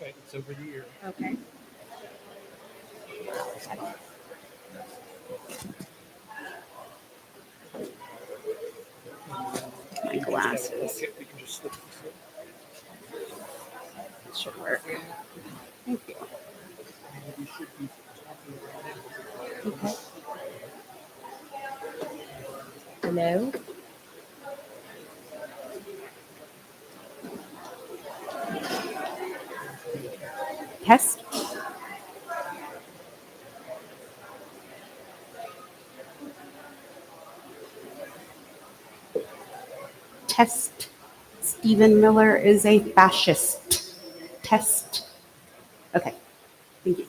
Okay, it's over the ear. Okay. My glasses. We can just slip this in. That should work. Thank you. We should be talking about it. Okay. Hello? Test. Test. Stephen Miller is a fascist. Test. Okay. Thank you.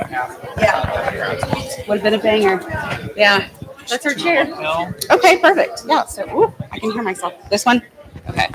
Yeah. Would have been a banger. Yeah. That's our chair. No. Okay, perfect. Yeah. So, ooh, I can hear myself. This one? Okay.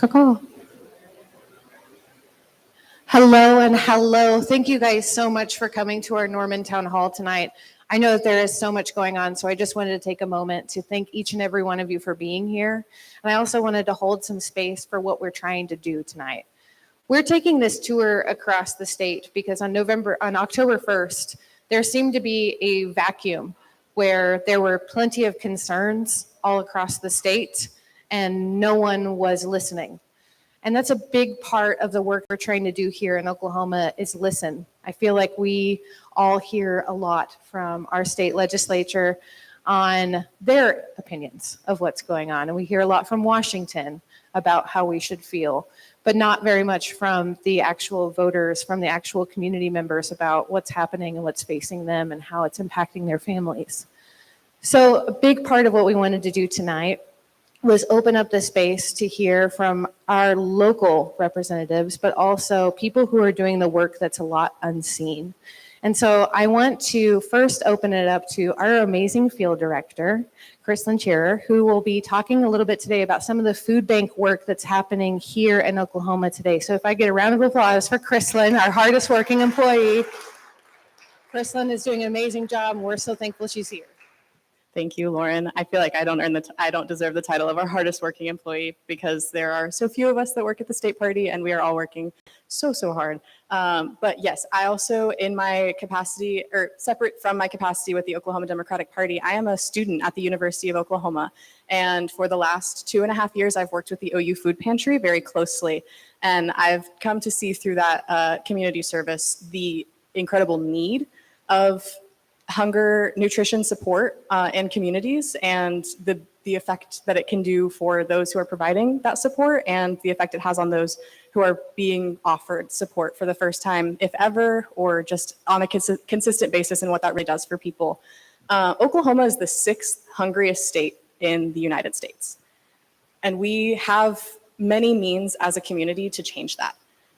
Coco. Hello and hello. Thank you guys so much for coming to our Norman Town Hall tonight. I know that there is so much going on, so I just wanted to take a moment to thank each and every one of you for being here. And I also wanted to hold some space for what we're trying to do tonight. We're taking this tour across the state because on October 1st, there seemed to be a vacuum where there were plenty of concerns all across the state and no one was listening. And that's a big part of the work we're trying to do here in Oklahoma is listen. I feel like we all hear a lot from our state legislature on their opinions of what's going on. And we hear a lot from Washington about how we should feel, but not very much from the actual voters, from the actual community members about what's happening and what's facing them and how it's impacting their families. So a big part of what we wanted to do tonight was open up the space to hear from our local representatives, but also people who are doing the work that's a lot unseen. And so I want to first open it up to our amazing field director, Chris Lancherer, who will be talking a little bit today about some of the food bank work that's happening here in Oklahoma today. So if I get a round of applause for Chrislyn, our hardest working employee. Chrislyn is doing an amazing job, and we're so thankful she's here. Thank you, Lauren. I feel like I don't deserve the title of our hardest working employee because there are so few of us that work at the state party, and we are all working so hard. But yes, I also, in my capacity, or separate from my capacity with the Oklahoma Democratic Party, I am a student at the University of Oklahoma. And for the last 2.5 years, I've worked with the OU Food Pantry very closely. And I've come to see through that community service the incredible need of hunger nutrition support in communities and the effect that it can do for those who are providing that support and the effect it has on those who are being offered support for the first time, if ever, or just on a consistent basis and what that really does for people. Oklahoma is the 6th hungriest state in the United States. And we have many means as a community to change that.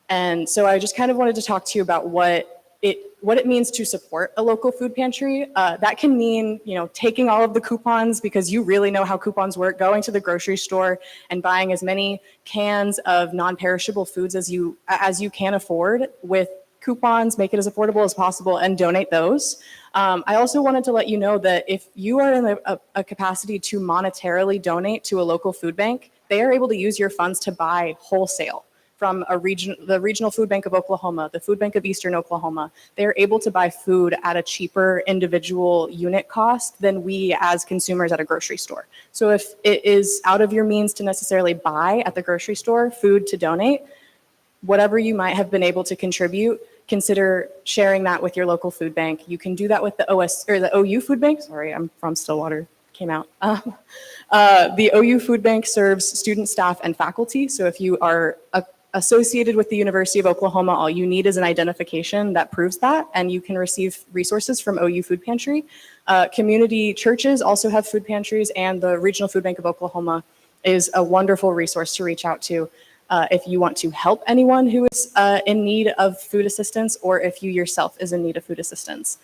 And so I just kind of wanted to talk to you about what it means to support a local food pantry. That can mean, taking all of the coupons because you really know how coupons work, going to the grocery store and buying as many cans of non-perishable foods as you can afford with coupons, make it as affordable as possible and donate those. I also wanted to let you know that if you are in a capacity to monetarily donate to a local food bank, they are able to use your funds to buy wholesale from the Regional Food Bank of Oklahoma, the Food Bank of Eastern Oklahoma. They're able to buy food at a cheaper individual unit cost than we as consumers at a grocery store. So if it is out of your means to necessarily buy at the grocery store food to donate, whatever you might have been able to contribute, consider sharing that with your local food bank. You can do that with the OU Food Bank. Sorry, I'm from Stillwater. Came out. The OU Food Bank serves student, staff, and faculty. So if you are associated with the University of Oklahoma, all you need is an identification that proves that, and you can receive resources from OU Food Pantry. Community churches also have food pantries, and the Regional Food Bank of Oklahoma is a wonderful resource to reach out to if you want to help anyone who is in need of food assistance, or if you yourself is in need of food assistance.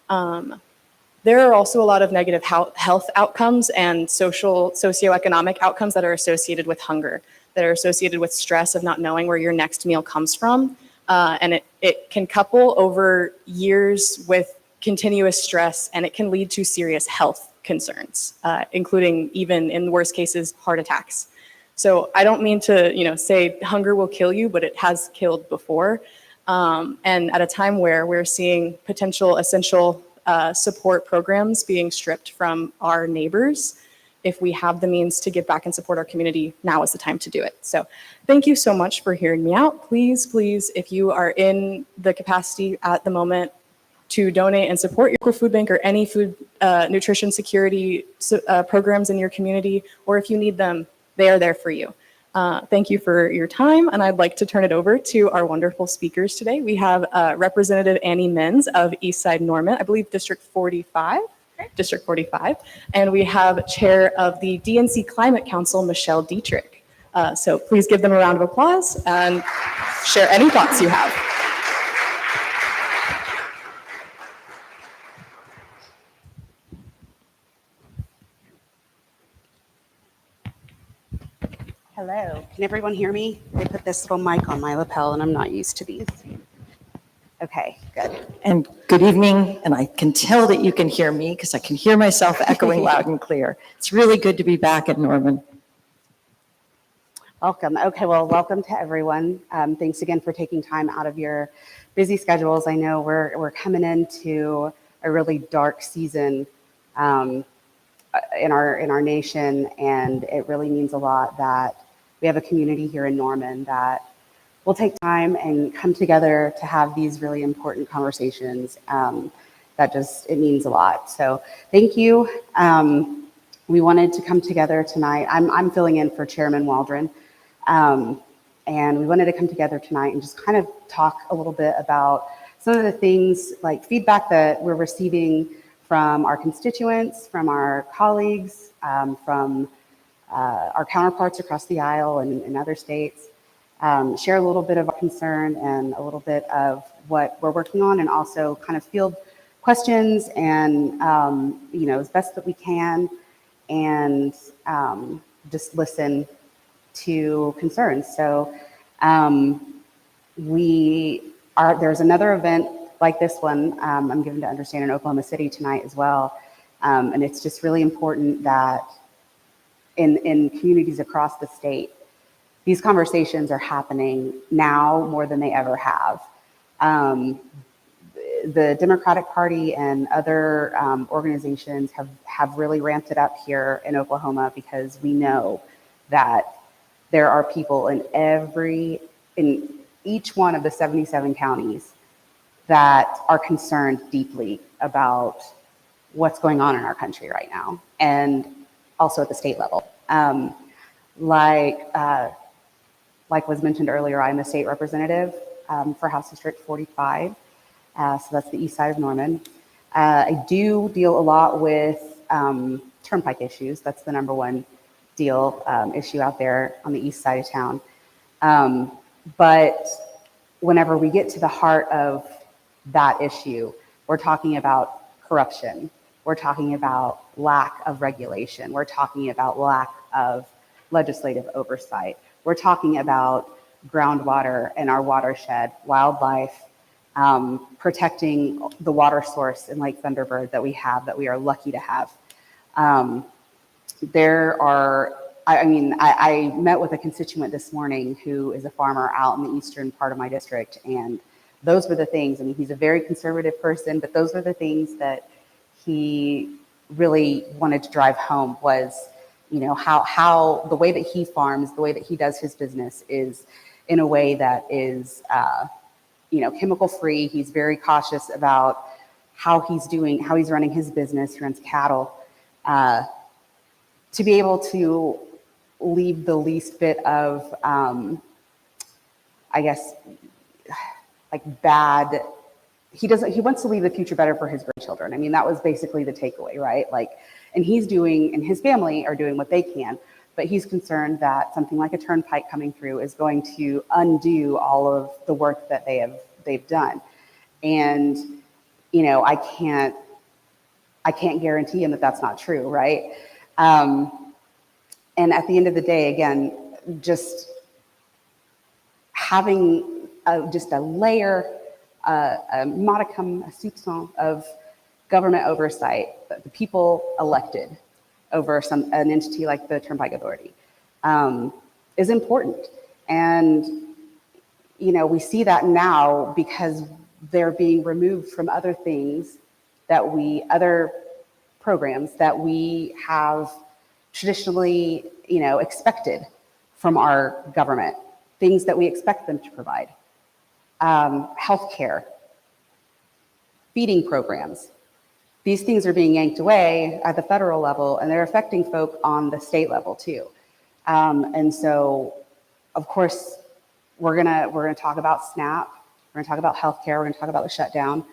There are also a lot of negative health outcomes and socioeconomic outcomes that are associated with hunger, that are associated with stress of not knowing where your next meal comes from. And it can couple over years with continuous stress, and it can lead to serious health concerns, including, even in the worst cases, heart attacks. So I don't mean to say hunger will kill you, but it has killed before. And at a time where we're seeing potential essential support programs being stripped from our neighbors, if we have the means to give back and support our community, now is the time to do it. So thank you so much for hearing me out. Please, if you are in the capacity at the moment to donate and support your local food bank or any food nutrition security programs in your community, or if you need them, they are there for you. Thank you for your time, and I'd like to turn it over to our wonderful speakers today. We have Representative Annie Menz of Eastside Norman, I believe District 45. District 45, and we have Chair of the DNC Climate Council, Michelle Dietrich. So please give them a round of applause and share any thoughts you have. Hello. Can everyone hear me? They put this little mic on my lapel and I'm not used to these. Okay, good. And good evening, and I can tell that you can hear me because I can hear myself echoing loud and clear. It's really good to be back in Norman. Welcome. Okay, well, welcome to everyone. Thanks again for taking time out of your busy schedules. I know we're coming into a really dark season in our nation, and it really means a lot that we have a community here in Norman that will take time and come together to have these really important conversations. It means a lot. So thank you. We wanted to come together tonight. I'm filling in for Chairman Waldron. And we wanted to come together tonight and just kind of talk a little bit about some of the things like feedback that we're receiving from our constituents, from our colleagues, from our counterparts across the aisle and in other states. Share a little bit of our concern and a little bit of what we're working on, and also kind of field questions and, as best that we can, and just listen to concerns. So there's another event like this one, I'm given to understand, in Oklahoma City tonight as well. And it's just really important that in communities across the state, these conversations are happening now more than they ever have. The Democratic Party and other organizations have really ramped it up here in Oklahoma, because we know that there are people in each one of the 77 counties that are concerned deeply about what's going on in our country right now, and also at the state level. Like was mentioned earlier, I'm a state representative for House District 45, so that's the east side of Norman. I do deal a lot with turnpike issues. That's the number one issue out there on the east side of town. But whenever we get to the heart of that issue, we're talking about corruption. We're talking about lack of regulation. We're talking about lack of legislative oversight. We're talking about groundwater in our watershed, wildlife, protecting the water source in Lake Thunderbird that we are lucky to have. I met with a constituent this morning who is a farmer out in the eastern part of my district, and those were the things. He's a very conservative person, but those were the things that he really wanted to drive home was, how the way that he farms, the way that he does his business is in a way that is, chemical free. He's very cautious about how he's running his business. He runs cattle. To be able to leave the least bit of, bad. He wants to leave the future better for his grandchildren. That was basically the takeaway, right? And his family are doing what they can, but he's concerned that something like a turnpike coming through is going to undo all of the work that they've done. And, I can't guarantee him that that's not true, right? And at the end of the day, again, just having just a layer, a modicum, a soupçon of government oversight, the people elected over an entity like the Turnpike Authority, is important. And, we see that now because they're being removed from other things other programs that we have traditionally, expected from our government, things that we expect them to provide. Healthcare, feeding programs. These things are being yanked away at the federal level, and they're affecting folk on the state level too. And so, of course, we're gonna talk about SNAP. We're gonna talk about healthcare. We're gonna talk about the shutdown.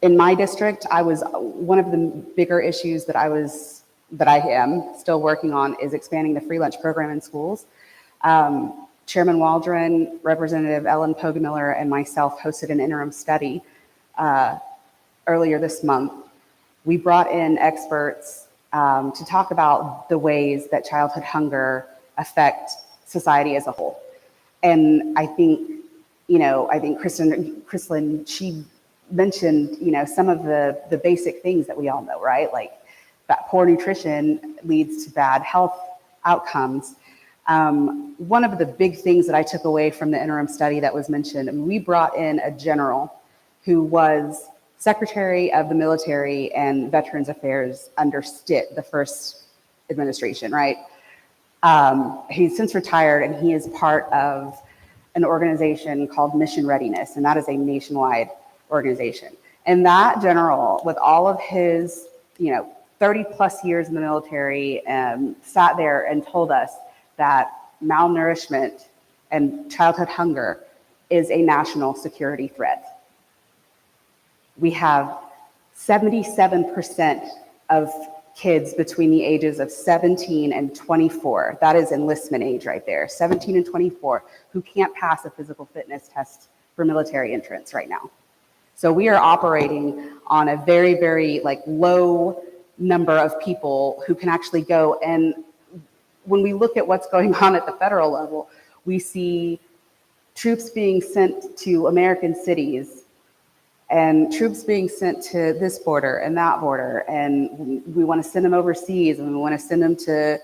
In my district, one of the bigger issues that I am still working on is expanding the free lunch program in schools. Chairman Waldron, Representative Ellen Pogemiller, and myself hosted an interim study earlier this month. We brought in experts to talk about the ways that childhood hunger affect society as a whole. And I think, Kristlyn, she mentioned, some of the basic things that we all know, right? Like that poor nutrition leads to bad health outcomes. One of the big things that I took away from the interim study that was mentioned, we brought in a general who was Secretary of the Military and Veterans Affairs under Stitt, the first administration, right? He's since retired, and he is part of an organization called Mission Readiness, and that is a nationwide organization. And that general, with all of his, 30 plus years in the military, sat there and told us that malnourishment and childhood hunger is a national security threat. We have 77% of kids between the ages of 17 and 24, that is enlistment age right there, 17 and 24, who can't pass a physical fitness test for military entrance right now. So we are operating on a very, very low number of people who can actually go. And when we look at what's going on at the federal level, we see troops being sent to American cities and troops being sent to this border and that border, and we want to send them overseas, and we want to send them to,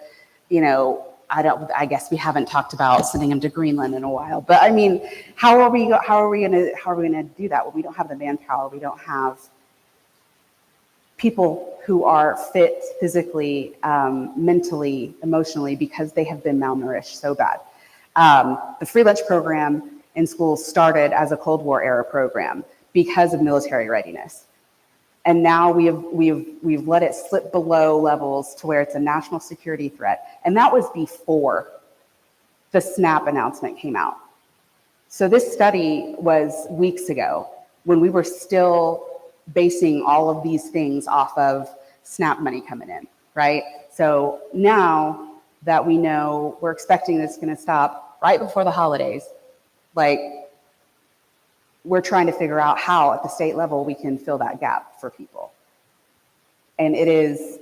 I guess we haven't talked about sending them to Greenland in a while, but I mean, how are we going to do that when we don't have the manpower, we don't have people who are fit physically, mentally, emotionally, because they have been malnourished so bad. The free lunch program in schools started as a Cold War era program because of military readiness. And now we've let it slip below levels to where it's a national security threat. And that was before the SNAP announcement came out. So this study was weeks ago when we were still basing all of these things off of SNAP money coming in, right? So now that we know we're expecting this is going to stop right before the holidays, we're trying to figure out how at the state level we can fill that gap for people. And it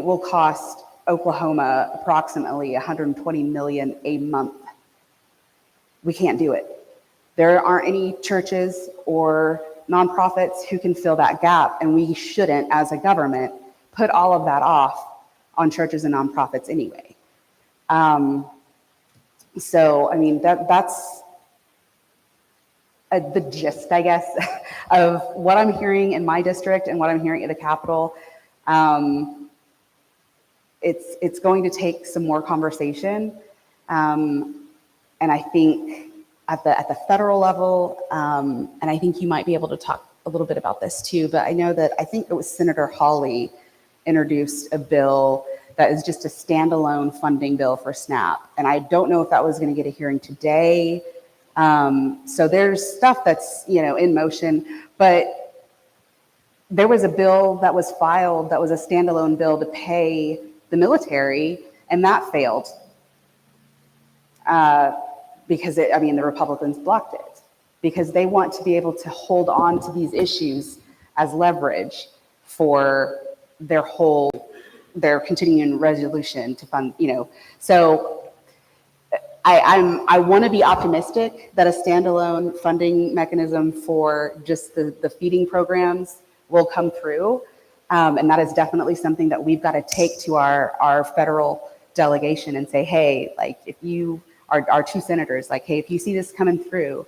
will cost Oklahoma approximately $120 million a month. We can't do it. There aren't any churches or nonprofits who can fill that gap, and we shouldn't, as a government, put all of that off on churches and nonprofits anyway. So, I mean, that's the gist, I guess, of what I'm hearing in my district and what I'm hearing at the Capitol. It's going to take some more conversation, and I think at the federal level, and I think you might be able to talk a little bit about this too. But I know that I think it was Senator Hawley introduced a bill that is just a standalone funding bill for SNAP, and I don't know if that was going to get a hearing today. So there's stuff that's, in motion, but there was a bill that was filed that was a standalone bill to pay the military, and that failed because the Republicans blocked it because they want to be able to hold on to these issues as leverage for their continuing resolution to fund, so I want to be optimistic that a standalone funding mechanism for just the feeding programs will come through. And that is definitely something that we've got to take to our federal delegation and say, hey, if you are our two senators, hey, if you see this coming through,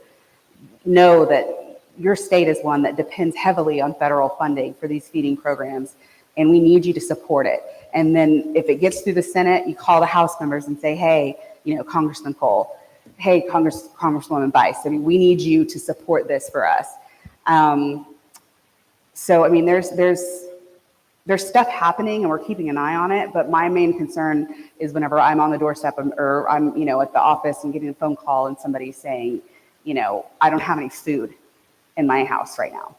know that your state is one that depends heavily on federal funding for these feeding programs, and we need you to support it. And then if it gets through the Senate, you call the House members and say, hey, Congressman Cole, hey, Congresswoman Bice, we need you to support this for us. So, there's stuff happening and we're keeping an eye on it, but my main concern is whenever I'm on the doorstep or I'm, at the office and getting a phone call and somebody's saying, I don't have any food in my house right now.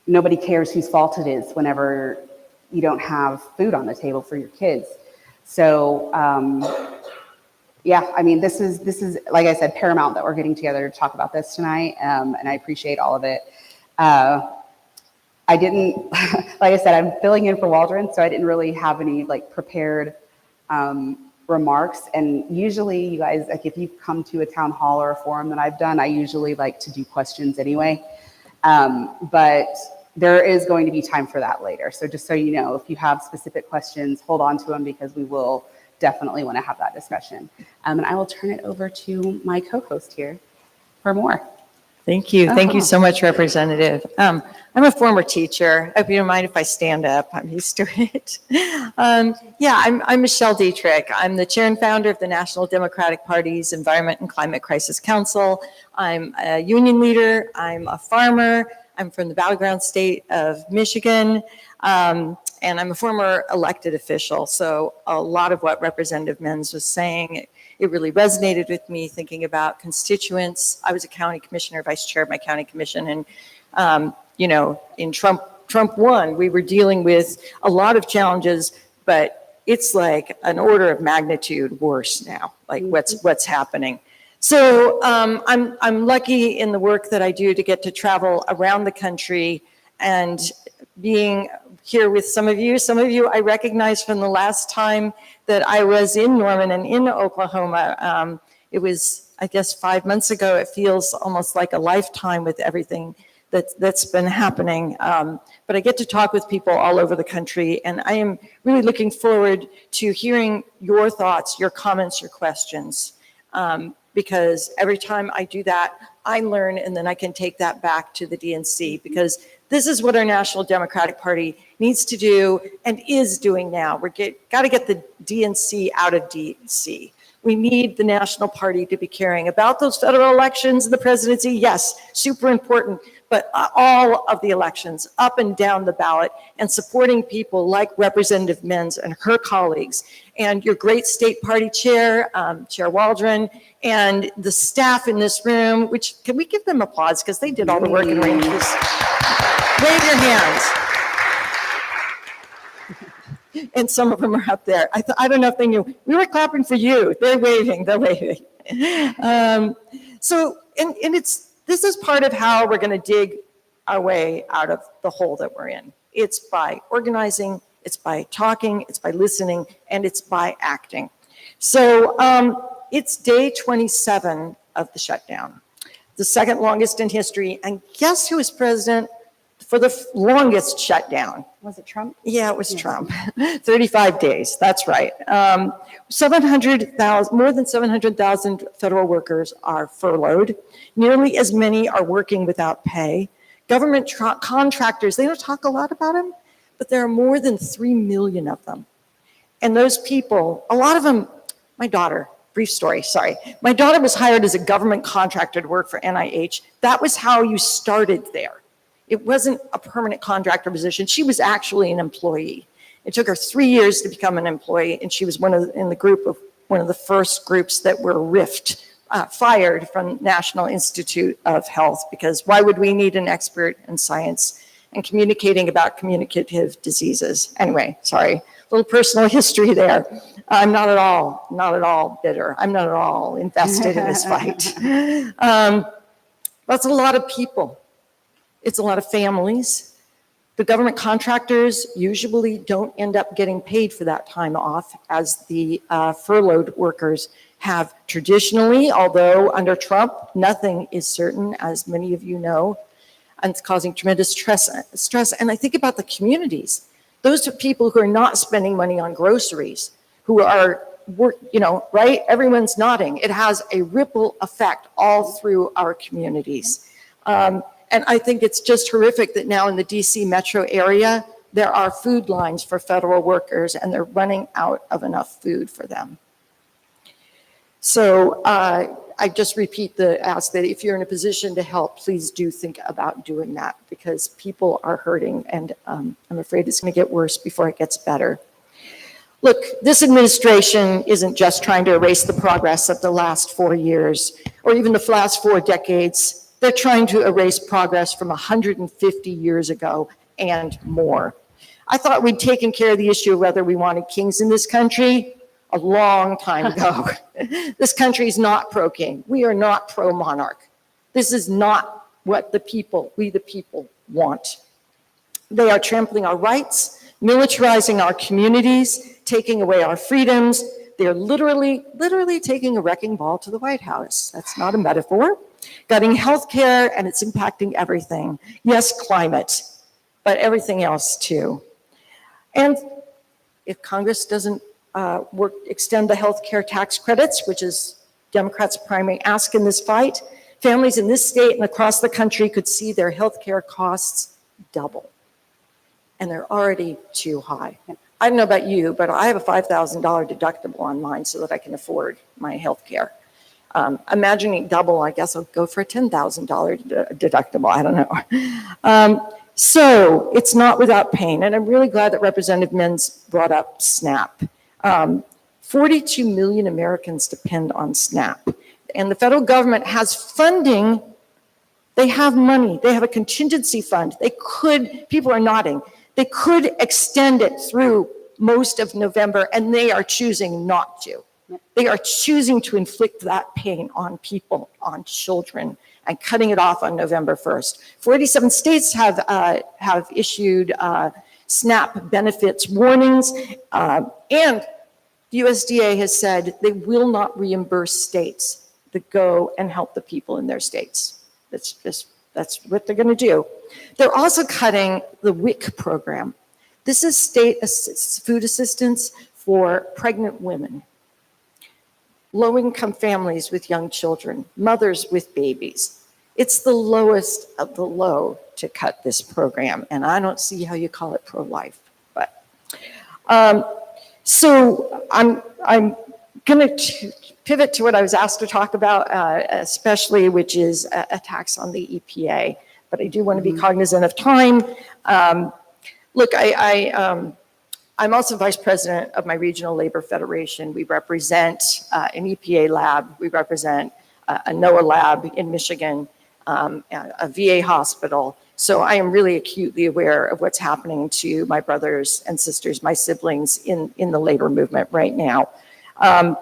Nobody cares whose fault it is whenever you don't have food on the table for your kids. So, this is, like I said, paramount that we're getting together to talk about this tonight, and I appreciate all of it. I didn't, like I said, I'm filling in for Waldron, so I didn't really have any like prepared remarks. And usually you guys, like if you come to a town hall or a forum that I've done, I usually like to do questions anyway. But there is going to be time for that later. So just so you know, if you have specific questions, hold on to them because we will definitely want to have that discussion. And I will turn it over to my co-host here for more. Thank you. Thank you so much, Representative. I'm a former teacher. I hope you don't mind if I stand up. I'm used to it. I'm Michelle Dietrich. I'm the chair and founder of the National Democratic Party's Environment and Climate Crisis Council. I'm a union leader. I'm a farmer. I'm from the battleground state of Michigan. And I'm a former elected official. So a lot of what Representative Menz was saying, it really resonated with me thinking about constituents. I was a county commissioner, vice chair of my county commission. And, in Trump 1, we were dealing with a lot of challenges, but it's like an order of magnitude worse now, like what's happening. So I'm lucky in the work that I do to get to travel around the country and being here with some of you. Some of you I recognize from the last time that I was in Norman and in Oklahoma. It was, I guess, 5 months ago. It feels almost like a lifetime with everything that's been happening. But I get to talk with people all over the country, and I am really looking forward to hearing your thoughts, your comments, your questions. Because every time I do that, I learn, and then I can take that back to the DNC, because this is what our National Democratic Party needs to do and is doing now. Got to get the DNC out of DC. We need the National Party to be caring about those federal elections and the presidency. Yes, super important, but all of the elections up and down the ballot, and supporting people like Representative Menz and her colleagues, and your great state party chair, Chair Waldron, and the staff in this room, which, can we give them applause? Because they did all the work and arrangements. Wave your hands. And some of them are up there. I don't know if they knew. We were clapping for you. They're waving. This is part of how we're going to dig our way out of the hole that we're in. It's by organizing, it's by talking, it's by listening, and it's by acting. So it's day 27 of the shutdown, the second longest in history. And guess who was president for the longest shutdown? Was it Trump? Yeah, it was Trump. 35 days, that's right. More than 700,000 federal workers are furloughed. Nearly as many are working without pay. Government contractors, they don't talk a lot about them, but there are more than 3 million of them. And those people, a lot of them, my daughter, brief story, sorry. My daughter was hired as a government contractor to work for NIH. That was how you started there. It wasn't a permanent contractor position. She was actually an employee. It took her 3 years to become an employee, and she was one of the first groups that were fired from National Institute of Health, because why would we need an expert in science and communicating about communicative diseases? Anyway, sorry, a little personal history there. I'm not at all bitter. I'm not at all invested in this fight. That's a lot of people. It's a lot of families. The government contractors usually don't end up getting paid for that time off, as the furloughed workers have traditionally, although under Trump, nothing is certain, as many of you know, and it's causing tremendous stress. And I think about the communities. Those are people who are not spending money on groceries, who are, right? Everyone's nodding. It has a ripple effect all through our communities. And I think it's just horrific that now in the DC metro area, there are food lines for federal workers, and they're running out of enough food for them. So I just repeat the ask that if you're in a position to help, please do think about doing that, because people are hurting, and I'm afraid it's going to get worse before it gets better. Look, this administration isn't just trying to erase the progress of the last 4 years or even the last 4 decades. They're trying to erase progress from 150 years ago and more. I thought we'd taken care of the issue of whether we wanted kings in this country a long time ago. This country is not pro-king. We are not pro-monarch. This is not what we the people want. They are trampling our rights, militarizing our communities, taking away our freedoms. They're literally taking a wrecking ball to the White House. That's not a metaphor. Gutting healthcare, and it's impacting everything. Yes, climate, but everything else too. And if Congress doesn't extend the healthcare tax credits, which is Democrats' primary ask in this fight, families in this state and across the country could see their healthcare costs double. And they're already too high. I don't know about you, but I have a $5,000 deductible on mine so that I can afford my health care. Imagining double, I guess I'll go for a $10,000 deductible. I don't know. So it's not without pain. And I'm really glad that Representative Menz brought up SNAP. 42 million Americans depend on SNAP. And the federal government has funding. They have money. They have a contingency fund. They could, people are nodding, they could extend it through most of November, and they are choosing not to. They are choosing to inflict that pain on people, on children, and cutting it off on November 1st. 47 states have issued SNAP benefits warnings, and the USDA has said they will not reimburse states that go and help the people in their states. That's what they're going to do. They're also cutting the WIC program. This is state food assistance for pregnant women, low-income families with young children, mothers with babies. It's the lowest of the low to cut this program, and I don't see how you call it pro-life. But so I'm going to pivot to what I was asked to talk about, especially, which is attacks on the EPA. But I do want to be cognizant of time. Look, I'm also vice president of my regional labor federation. We represent an EPA lab. We represent a NOAA lab in Michigan, a VA hospital. So I am really acutely aware of what's happening to my brothers and sisters, my siblings in the labor movement right now. And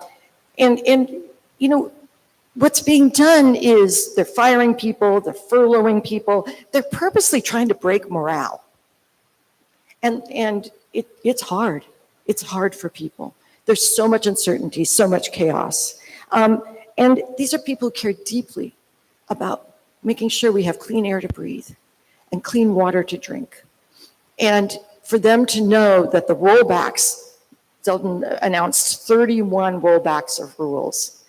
you know, what's being done is they're firing people, they're furloughing people, they're purposely trying to break morale. And it's hard. It's hard for people. There's so much uncertainty, so much chaos. And these are people who care deeply about making sure we have clean air to breathe and clean water to drink. And for them to know that the rollbacks, Zeldin announced 31 rollbacks of rules.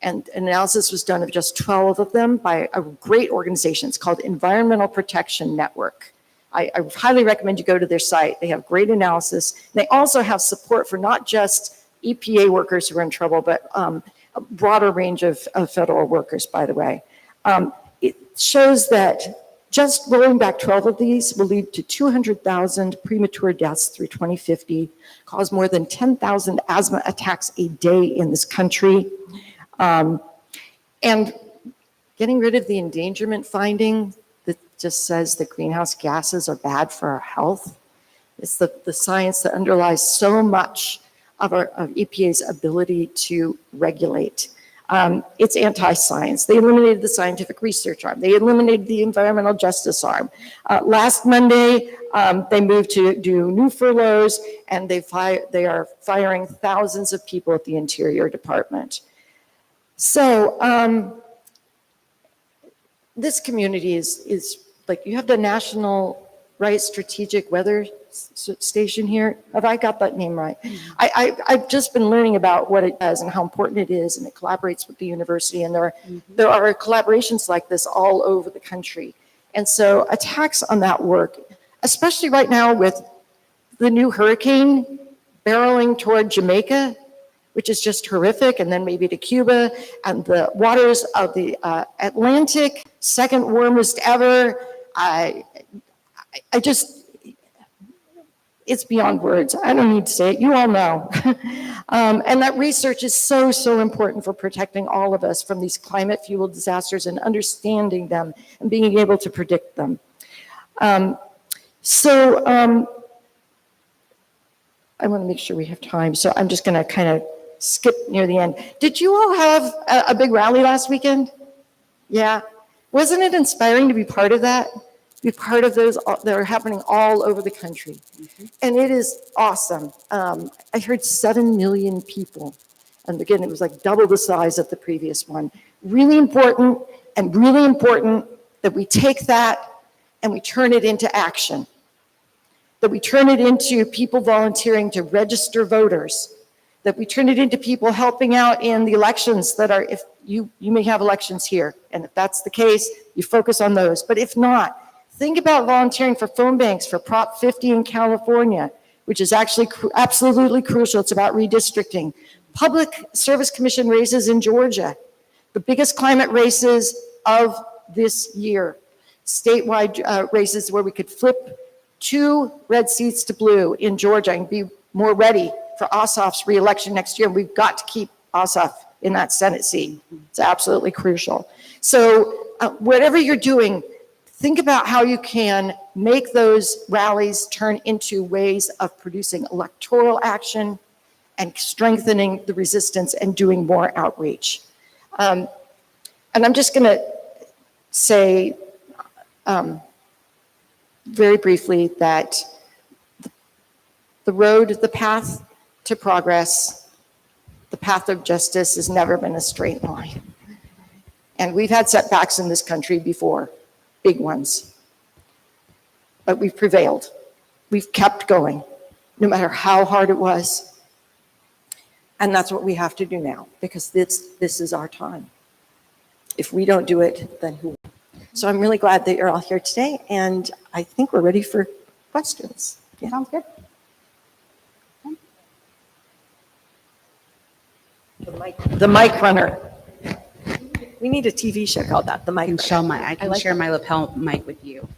And analysis was done of just 12 of them by a great organization. It's called Environmental Protection Network. I highly recommend you go to their site. They have great analysis. They also have support for not just EPA workers who are in trouble, but a broader range of federal workers, by the way. It shows that just rolling back 12 of these will lead to 200,000 premature deaths through 2050, cause more than 10,000 asthma attacks a day in this country. And getting rid of the endangerment finding that just says that greenhouse gases are bad for our health. It's the science that underlies so much of EPA's ability to regulate. It's anti-science. They eliminated the scientific research arm. They eliminated the environmental justice arm. Last Monday, they moved to do new furloughs, and they are firing thousands of people at the Interior Department. So this community is like, you have the National Strategic Weather Station here. Have I got that name right? I've just been learning about what it does and how important it is, and it collaborates with the university, and there are collaborations like this all over the country. And so attacks on that work, especially right now with the new hurricane barreling toward Jamaica, which is just horrific, and then maybe to Cuba, and the waters of the Atlantic, second warmest ever. I just, it's beyond words. I don't need to say it. You all know. And that research is so, so important for protecting all of us from these climate-fueled disasters and understanding them and being able to predict them. I want to make sure we have time, so I'm just going to kind of skip near the end. Did you all have a big rally last weekend? Yeah. Wasn't it inspiring to be part of that? be part of those that are happening all over the country. And it is awesome. I heard 7 million people. And again, it was like double the size of the previous one. Really important that we take that and we turn it into action. That we turn it into people volunteering to register voters. That we turn it into people helping out in the elections that are, if you may have elections here. And if that's the case, you focus on those. But if not, think about volunteering for phone banks for Prop 50 in California, which is actually absolutely crucial. It's about redistricting. Public Service Commission races in Georgia, the biggest climate races of this year. Statewide races where we could flip 2 red seats to blue in Georgia and be more ready for Ossoff's reelection next year. We've got to keep Ossoff in that Senate seat. It's absolutely crucial. So whatever you're doing, think about how you can make those rallies turn into ways of producing electoral action and strengthening the resistance and doing more outreach. And I'm just going to say very briefly that the path to progress, the path of justice has never been a straight line. And we've had setbacks in this country before, big ones. But we've prevailed. We've kept going, no matter how hard it was. And that's what we have to do now, because this is our time. If we don't do it, then who will? So I'm really glad that you're all here today, and I think we're ready for questions. Yeah. Sounds good. The mic runner. We need a TV show called that, the mic I can runner. show my, I can like share my lapel mic with you.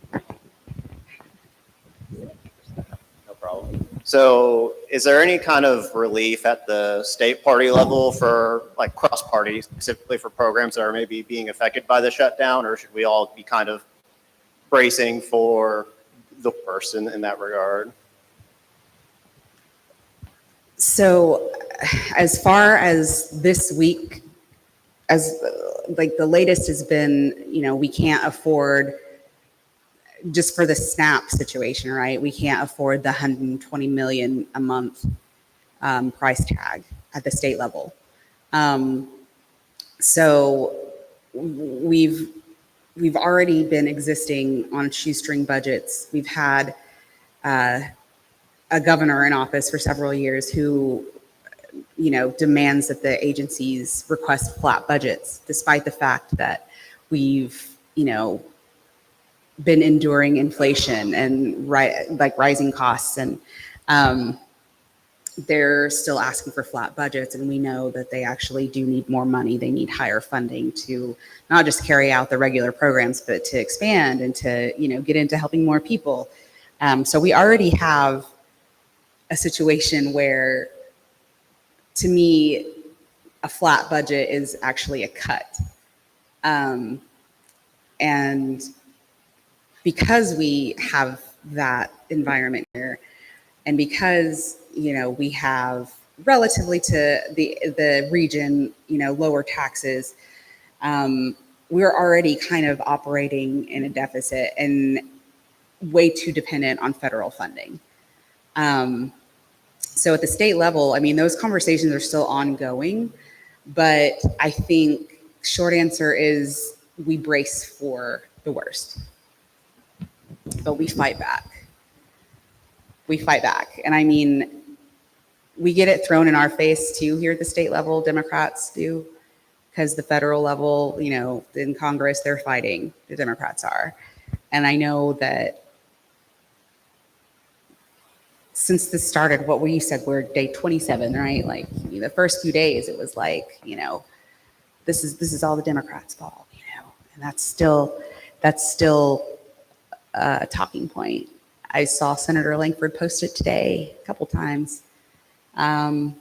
No problem. So is there any kind of relief at the state party level for like cross-party, specifically for programs that are maybe being affected by the shutdown, or should we all be kind of bracing for the person in that regard? So as far as this week, as like the latest has been, we can't afford, just for the SNAP situation, right? We can't afford the 120 million a month price tag at the state level. So we've already been existing on shoestring budgets. We've had a governor in office for several years who, demands that the agencies request flat budgets, despite the fact that we've, been enduring inflation and rising costs, and they're still asking for flat budgets. And we know that they actually do need more money. They need higher funding to not just carry out the regular programs, but to expand and to, get into helping more people. So we already have a situation where, to me, a flat budget is actually a cut. And because we have that environment here, and because, we have relatively to the region, lower taxes, we're already kind of operating in a deficit and way too dependent on federal funding. So at the state level, those conversations are still ongoing, but I think short answer is we brace for the worst, but we fight back. And we get it thrown in our face too here at the state level, Democrats do, because the federal level, in Congress, they're fighting, the Democrats are. And I know that since this started, what you said, we're day 27, right? Like the first few days, it was like, this is all the Democrats' fault, and that's still a talking point. I saw Senator Langford post it today a couple times. And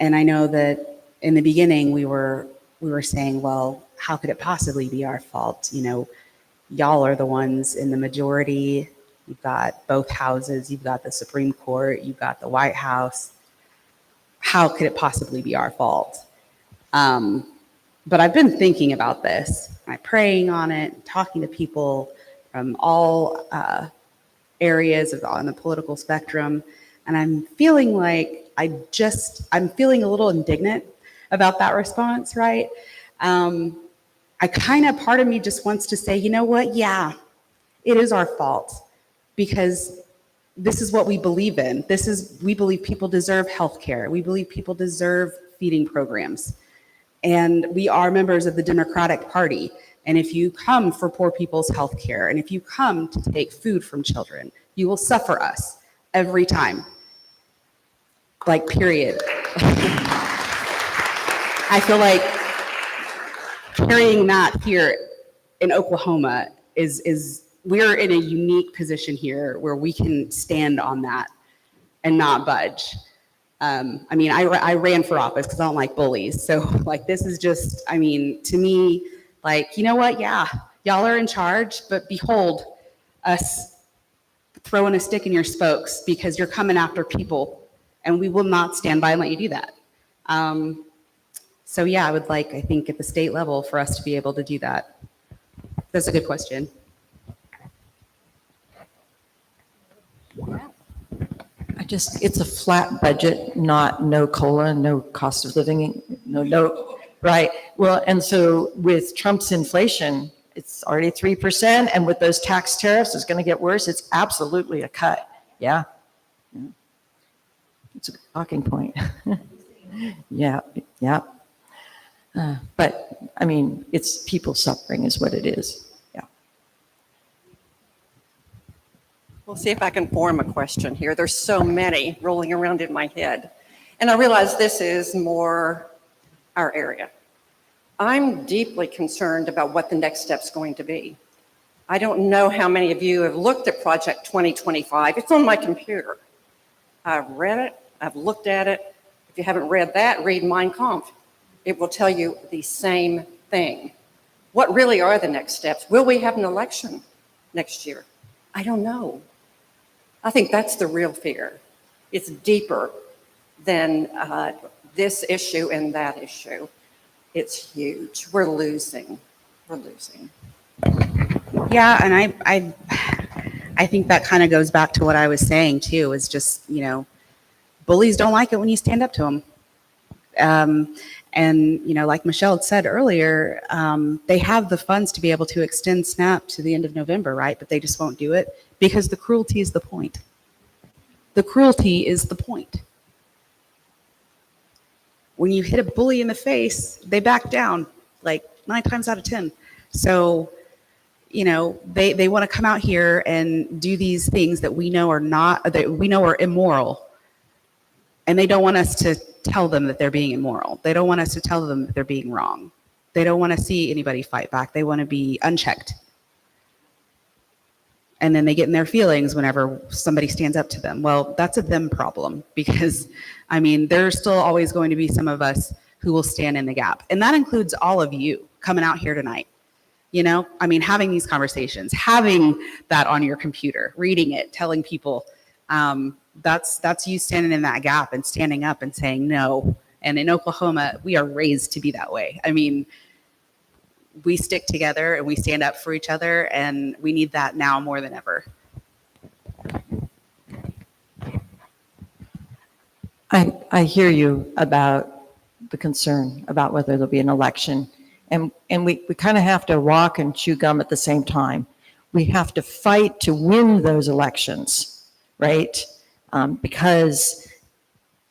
I know that in the beginning we were saying, well, how could it possibly be our fault? Y'all are the ones in the majority. You've got both houses, you've got the Supreme Court, you've got the White House. How could it possibly be our fault? But I've been thinking about this, I'm praying on it, talking to people, from all areas on the political spectrum. And I'm feeling like I'm feeling a little indignant about that response, right? Part of me just wants to say, you know what? Yeah, it is our fault because this is what we believe in. We believe people deserve health care. We believe people deserve feeding programs. And we are members of the Democratic Party. And if you come for poor people's health care, and if you come to take food from children, you will suffer us every time. Like, period. I feel like carrying that here in Oklahoma we're in a unique position here where we can stand on that and not budge. I ran for office because I don't like bullies. So like, this is just, to me, like, you know what? Yeah, y'all are in charge, but behold us throwing a stick in your spokes because you're coming after people, and we will not stand by and let you do that. So yeah, I think at the state level for us to be able to do that. That's a good question. It's a flat budget, not no COLA, no cost of living, no, right? Well, and so with Trump's inflation, it's already 3%, and with those tax tariffs, it's going to get worse. It's absolutely a cut. Yeah. It's a talking point. Yeah. But it's people suffering is what it is. Yeah. We'll see if I can form a question here. There's so many rolling around in my head. And I realize this is more our area. I'm deeply concerned about what the next step's going to be. I don't know how many of you have looked at Project 2025. It's on my computer. I've read it. I've looked at it. If you haven't read that, read Mein Kampf. It will tell you the same thing. What really are the next steps? Will we have an election next year? I don't know. I think that's the real fear. It's deeper than this issue and that issue. It's huge. We're losing. Yeah, and I think that kind of goes back to what I was saying too, is just, bullies don't like it when you stand up to them. And, like Michelle had said earlier, they have the funds to be able to extend SNAP to the end of November, right? But they just won't do it because the cruelty is the point. The cruelty is the point. When you hit a bully in the face, they back down like 9 times out of 10. So, they want to come out here and do these things that we know are immoral. And they don't want us to tell them that they're being immoral. They don't want us to tell them that they're being wrong. They don't want to see anybody fight back. They want to be unchecked. And then they get in their feelings whenever somebody stands up to them. Well, that's a them problem because, there's still always going to be some of us who will stand in the gap. And that includes all of you coming out here tonight. Having these conversations, having that on your computer, reading it, telling people, that's you standing in that gap and standing up and saying no. And in Oklahoma, we are raised to be that way. We stick together and we stand up for each other, and we need that now more than ever. I hear you about the concern about whether there'll be an election. And we kind of have to walk and chew gum at the same time. We have to fight to win those elections, right? Because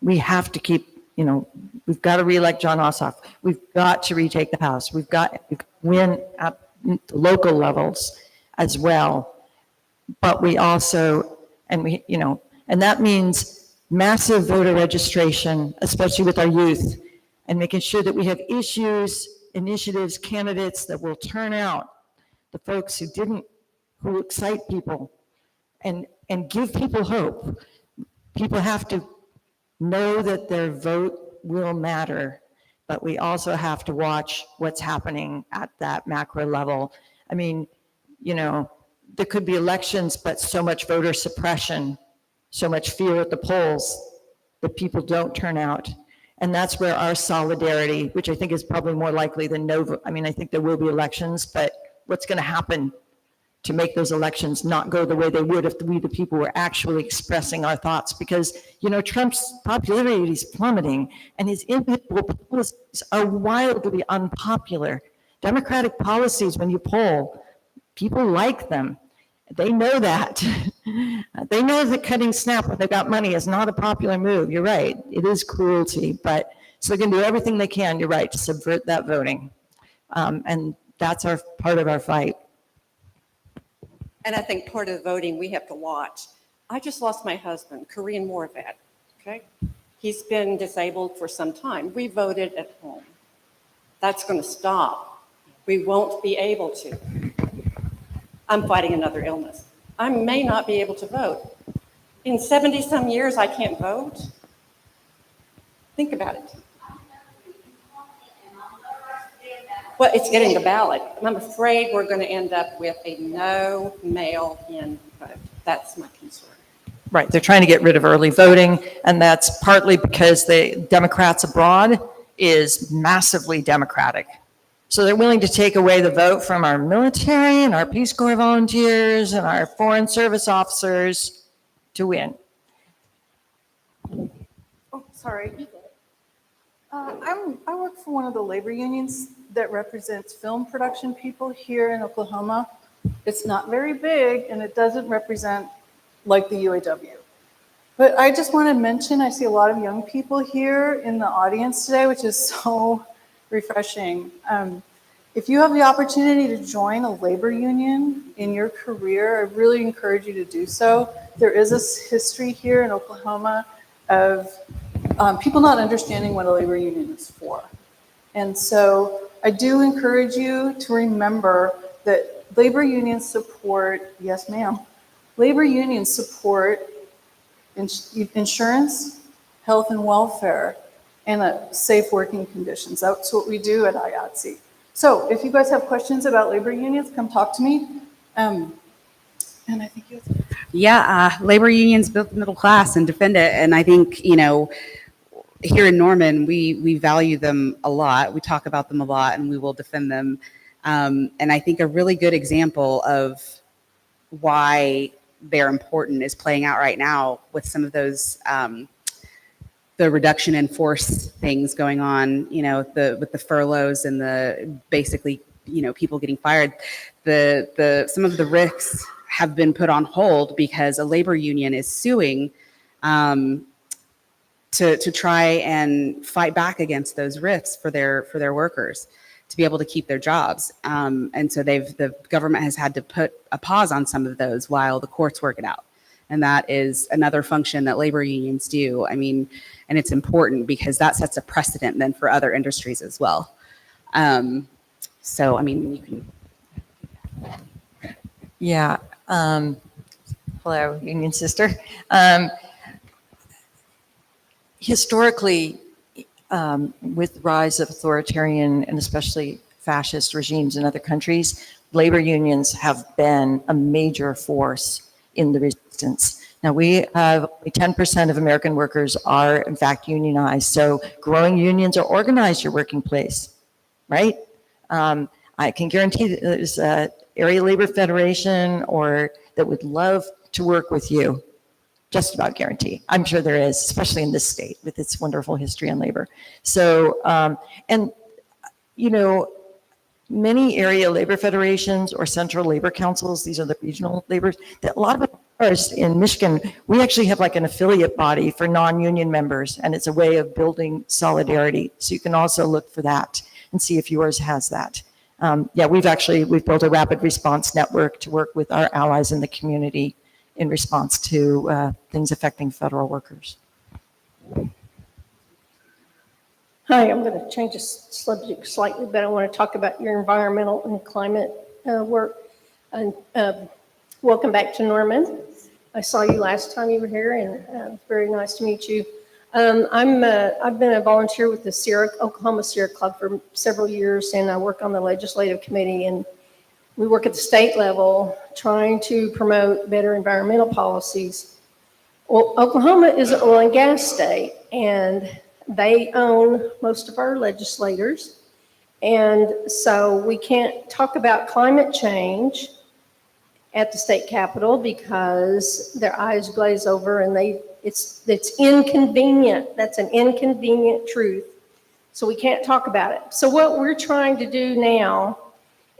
we have to keep, we've got to reelect Jon Ossoff. We've got to retake the House. We've got to win at the local levels as well. But we also, and that means massive voter registration, especially with our youth, and making sure that we have issues, initiatives, candidates that will turn out the folks who excite people and give people hope. People have to know that their vote will matter, but we also have to watch what's happening at that macro level. There could be elections, but so much voter suppression, so much fear at the polls that people don't turn out. And that's where our solidarity, which I think is probably more likely than no vote. I think there will be elections, but what's going to happen to make those elections not go the way they would if we, the people, were actually expressing our thoughts. Because, Trump's popularity is plummeting and his individual policies are wildly unpopular. Democratic policies, when you poll, people like them. They know that. They know that cutting SNAP when they've got money is not a popular move. You're right. It is cruelty, but so they're going to do everything they can, you're right, to subvert that voting. And that's part of our fight. And I think part of the voting we have to watch. I just lost my husband, Korean War vet, okay? He's been disabled for some time. We voted at home. That's going to stop. We won't be able to. I'm fighting another illness. I may not be able to vote. In 70-some years, I can't vote. Think about it. Well, it's getting the ballot. I'm afraid we're going to end up with a no mail-in vote. That's my concern. Right, they're trying to get rid of early voting, and that's partly because the Democrats abroad is massively Democratic. So they're willing to take away the vote from our military and our Peace Corps volunteers and our foreign service officers to win. Oh, sorry. I work for one of the labor unions that represents film production people here in Oklahoma. It's not very big, and it doesn't represent like the UAW. But I just want to mention, I see a lot of young people here in the audience today, which is so refreshing. If you have the opportunity to join a labor union in your career, I really encourage you to do so. There is a history here in Oklahoma of people not understanding what a labor union is for. And so I do encourage you to remember that labor unions support, yes ma'am, labor unions support insurance, health and welfare, and safe working conditions. That's what we do at IATSE. So if you guys have questions about labor unions, come talk to me. And I think you have. Yeah, labor unions built the middle class and defend it. And I think, here in Norman, we value them a lot. We talk about them a lot, and we will defend them. And I think a really good example of why they're important is playing out right now with some of those the reduction in force things going on, with the furloughs and the basically, people getting fired. Some of the risks have been put on hold because a labor union is suing to try and fight back against those risks for their workers to be able to keep their jobs. And so the government has had to put a pause on some of those while the courts work it out. And that is another function that labor unions do. I mean, and it's important because that sets a precedent then for other industries as well. So, I mean, you can. Yeah. Hello, union sister. Historically, with rise of authoritarian and especially fascist regimes in other countries, labor unions have been a major force in the resistance. Now, we have 10% of American workers are in fact unionized. So growing unions or organize your working place, right? I can guarantee that there's an area labor federation or that would love to work with you. Just about guarantee. I'm sure there is, especially in this state with its wonderful history on labor. So, many area labor federations or central labor councils, these are the regional labor, a lot of ours in Michigan, we actually have like an affiliate body for non-union members, and it's a way of building solidarity. So you can also look for that and see if yours has that. We've built a rapid response network to work with our allies in the community in response to things affecting federal workers. Hi, I'm going to change the subject slightly, but I want to talk about your environmental and climate work. And welcome back to Norman. I saw you last time you were here, and very nice to meet you. I've been a volunteer with the Oklahoma Sierra Club for several years, and I work on the legislative committee, and we work at the state level trying to promote better environmental policies. Well, Oklahoma is an oil and gas state, and they own most of our legislators. And so we can't talk about climate change at the state capitol because their eyes glaze over and it's inconvenient. That's an inconvenient truth. So we can't talk about it. So what we're trying to do now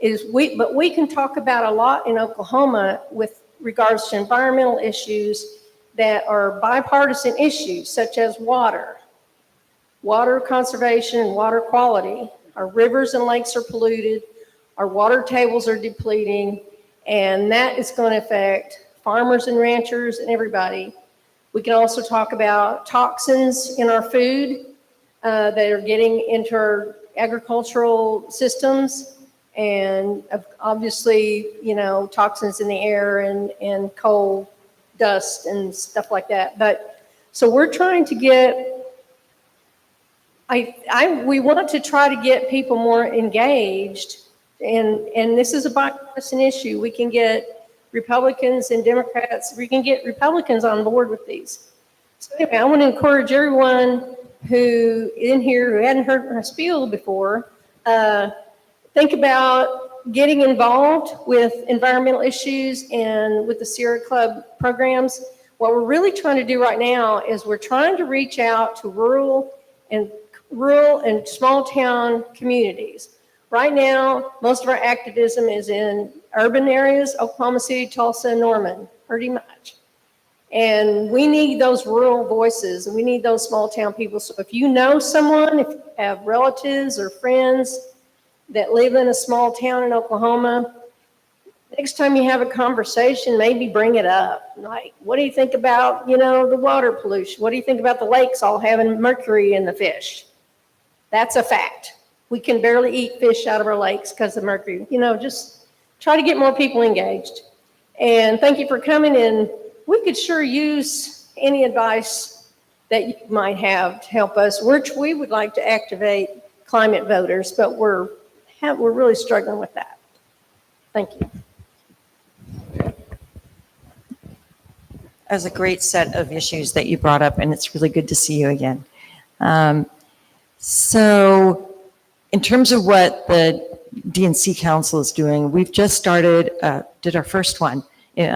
is but we can talk about a lot in Oklahoma with regards to environmental issues that are bipartisan issues, such as water conservation and water quality. Our rivers and lakes are polluted, our water tables are depleting, and that is going to affect farmers and ranchers and everybody. We can also talk about toxins in our food that are getting into our agricultural systems, and obviously, toxins in the air and coal dust and stuff like that. But so we're trying to get, we want to try to get people more engaged, and this is a bipartisan issue. We can get Republicans and Democrats, we can get Republicans on board with these. So anyway, I want to encourage everyone who hadn't heard my spiel before, think about getting involved with environmental issues and with the Sierra Club programs. What we're really trying to do right now is we're trying to reach out to rural and small town communities. Right now, most of our activism is in urban areas, Oklahoma City, Tulsa, and Norman, pretty much. And we need those rural voices, and we need those small town people. So if you know someone, if you have relatives or friends that live in a small town in Oklahoma, next time you have a conversation, maybe bring it up. Like, what do you think about, the water pollution? What do you think about the lakes all having mercury in the fish? That's a fact. We can barely eat fish out of our lakes because of mercury. Just try to get more people engaged. And thank you for coming in. We could sure use any advice that you might have to help us. We would like to activate climate voters, but we're really struggling with that. Thank you. That was a great set of issues that you brought up, and it's really good to see you again. So in terms of what the DNC Council is doing, we've just started, did our first one. It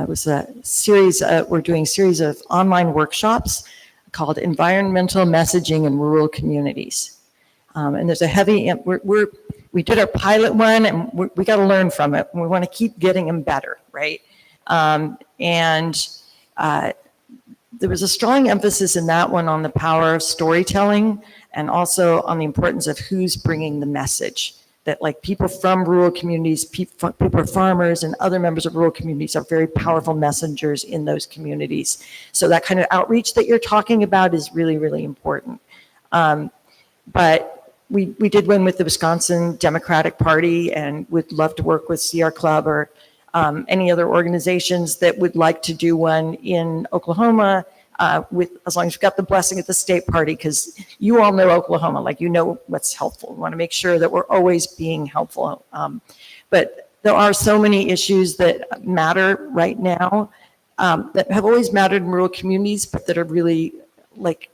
was a series, we're doing a series of online workshops called Environmental Messaging in Rural Communities. And there's a heavy, we did our pilot one, and we got to learn from it. We want to keep getting them better, right? There was a strong emphasis in that one on the power of storytelling and also on the importance of who's bringing the message. That like people from rural communities, people farmers and other members of rural communities are very powerful messengers in those communities. So that kind of outreach that you're talking about is really, really important. But we did one with the Wisconsin Democratic Party, and would love to work with Sierra Club or any other organizations that would like to do one in Oklahoma, as long as you've got the blessing of the state party, because you all know Oklahoma, like what's helpful. We want to make sure that we're always being helpful. But there are so many issues that matter right now that have always mattered in rural communities, but that are really like,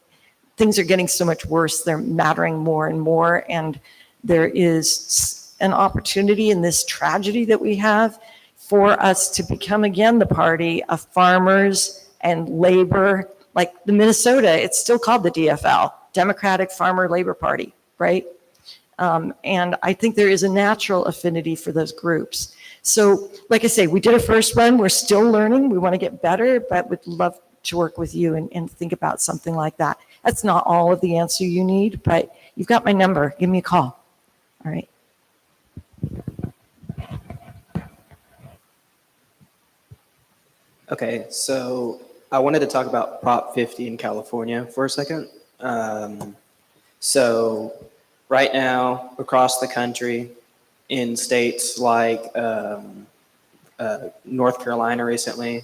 things are getting so much worse. They're mattering more and more. And there is an opportunity in this tragedy that we have for us to become again the party of farmers and labor, like the Minnesota, it's still called the DFL, Democratic Farmer Labor Party, right? And I think there is a natural affinity for those groups. So like I say, we did a first one, we're still learning, we want to get better, but would love to work with you and think about something like that. That's not all of the answer you need, but you've got my number, give me a call, all right? Okay, so I wanted to talk about Prop 50 in California for a second. So right now, across the country, in states like North Carolina recently,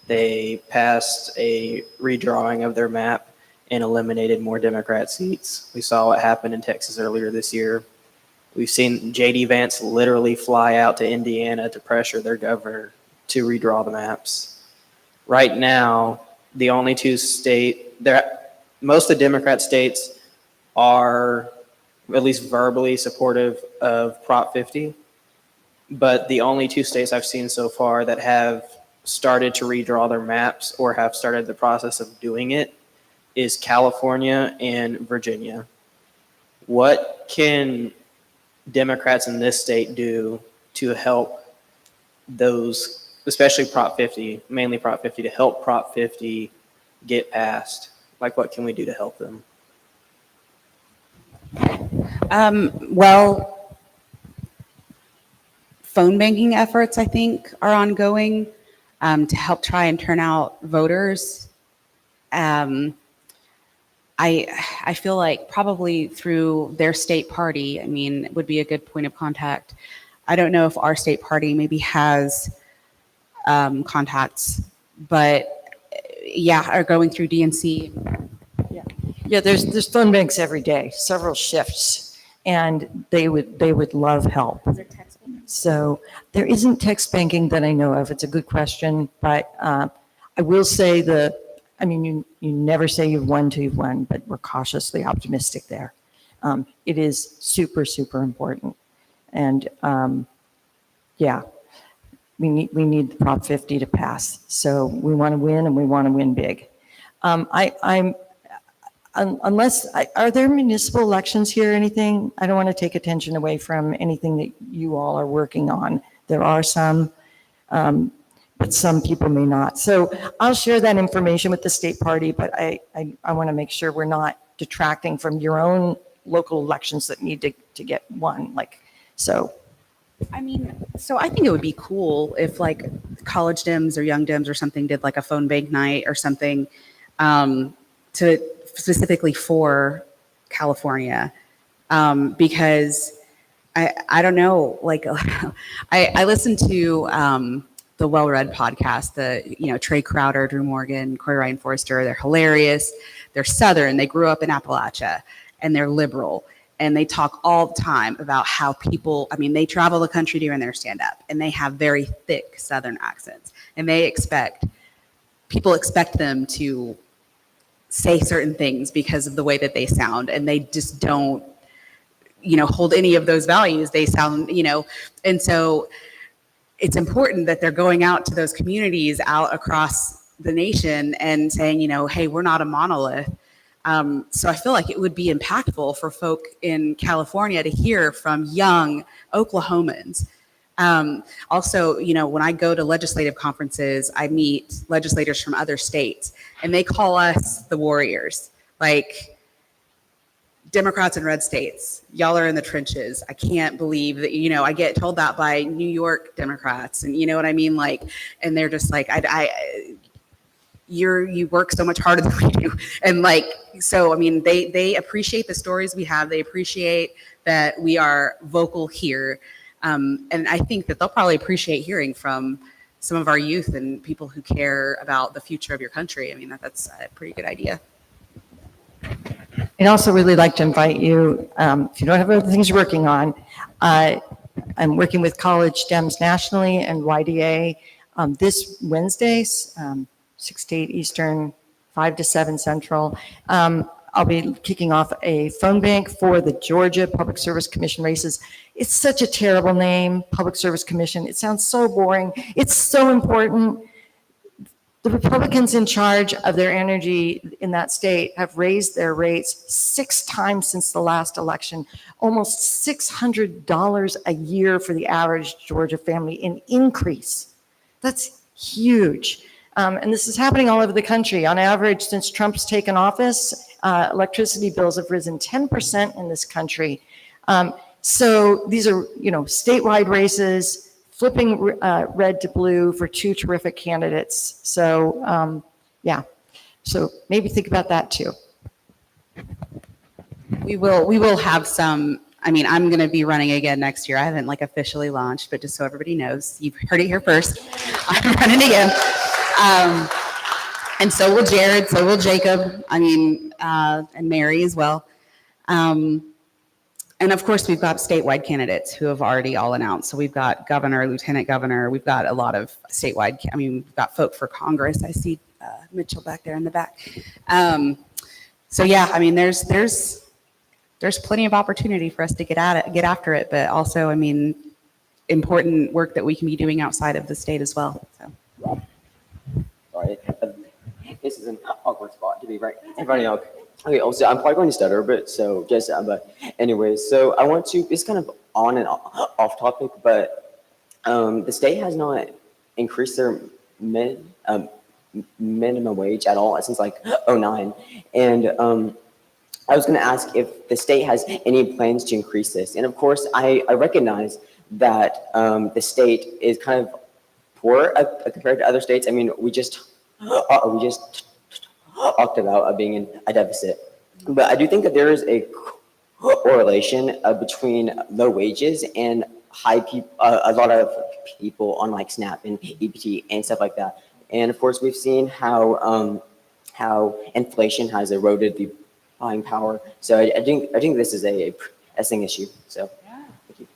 they passed a redrawing of their map and eliminated more Democrat seats. We saw what happened in Texas earlier this year. We've seen J.D. Vance literally fly out to Indiana to pressure their governor to redraw the maps. Right now, the only two most of the Democrat states are at least verbally supportive of Prop 50. But the only two states I've seen so far that have started to redraw their maps or have started the process of doing it is California and Virginia. What can Democrats in this state do to help those, especially Prop 50, mainly Prop 50, to help Prop 50 get passed? Like, what can we do to help them? Well, phone banking efforts, I think, are ongoing to help try and turn out voters. I feel like probably through their state party, I mean, would be a good point of contact. I don't know if our state party maybe has contacts, but yeah, are going through DNC. Yeah, there's phone banks every day, several shifts, and they would love help. So there isn't text banking that I know of. It's a good question, but I will say you never say you've won till you've won, but we're cautiously optimistic there. It is super, super important. And yeah, we need the Prop 50 to pass. So we want to win, and we want to win big. Are there municipal elections here or anything? I don't want to take attention away from anything that you all are working on. There are some, but some people may not. So I'll share that information with the state party, but I want to make sure we're not detracting from your own local elections that need to get won. I mean, so I think it would be cool if like college Dems or young Dems or something did like a phone bank night or something to specifically for California, because I don't know, like I listened to the Well Read podcast, Trey Crowder, Drew Morgan, Corey Ryan Forrester. They're hilarious. They're Southern. They grew up in Appalachia, and they're liberal. And they talk all the time about how they travel the country doing their stand-up, and they have very thick Southern accents. And people expect them to say certain things because of the way that they sound, and they just don't, hold any of those values. They sound, and so it's important that they're going out to those communities out across the nation and saying, hey, we're not a monolith. So I feel like it would be impactful for folk in California to hear from young Oklahomans. Also, when I go to legislative conferences, I meet legislators from other states, and they call us the warriors. Like, Democrats in red states, y'all are in the trenches. I can't believe that, I get told that by New York Democrats, and you know what I mean? Like, and they're just like, you work so much harder than we do. And so, they appreciate the stories we have. They appreciate that we are vocal here. And I think that they'll probably appreciate hearing from some of our youth and people who care about the future of your country. That's a pretty good idea. I'd also really like to invite you, if you don't have other things you're working on, I'm working with College Dems nationally and YDA this Wednesday, 6 to 8 Eastern, 5 to 7 Central. I'll be kicking off a phone bank for the Georgia Public Service Commission races. It's such a terrible name, Public Service Commission. It sounds so boring. It's so important. The Republicans in charge of their energy in that state have raised their rates 6 times since the last election, almost $600 a year for the average Georgia family in increase. That's huge. And this is happening all over the country. On average, since Trump's taken office, electricity bills have risen 10% in this country. So these are, statewide races, flipping red to blue for 2 terrific candidates. So, yeah. So maybe think about that too. We will have some. I'm going to be running again next year. I haven't officially launched, but just so everybody knows, you've heard it here first. I'm running again. And so will Jared, so will Jacob, and Mary as well. And of course, we've got statewide candidates who have already all announced. So we've got governor, lieutenant governor. We've got a lot of statewide, we've got folk for Congress. I see Mitchell back there in the back. So yeah, there's plenty of opportunity for us to get after it. But also, important work that we can be doing outside of the state as well. So. Sorry, this is an awkward spot to be right in front of y'all. Okay, also, I'm probably going to stutter a bit, so just, but anyways, so I want to, it's kind of on and off topic, but the state has not increased their minimum wage at all since like '09. And I was going to ask if the state has any plans to increase this. And of course, I recognize that the state is kind of poor compared to other states. I mean, we just talked about being in a deficit. But I do think that there is a correlation between low wages and a lot of people on like SNAP and EBT and stuff like that. And of course, we've seen how inflation has eroded the buying power. So I think this is a pressing issue. So thank you.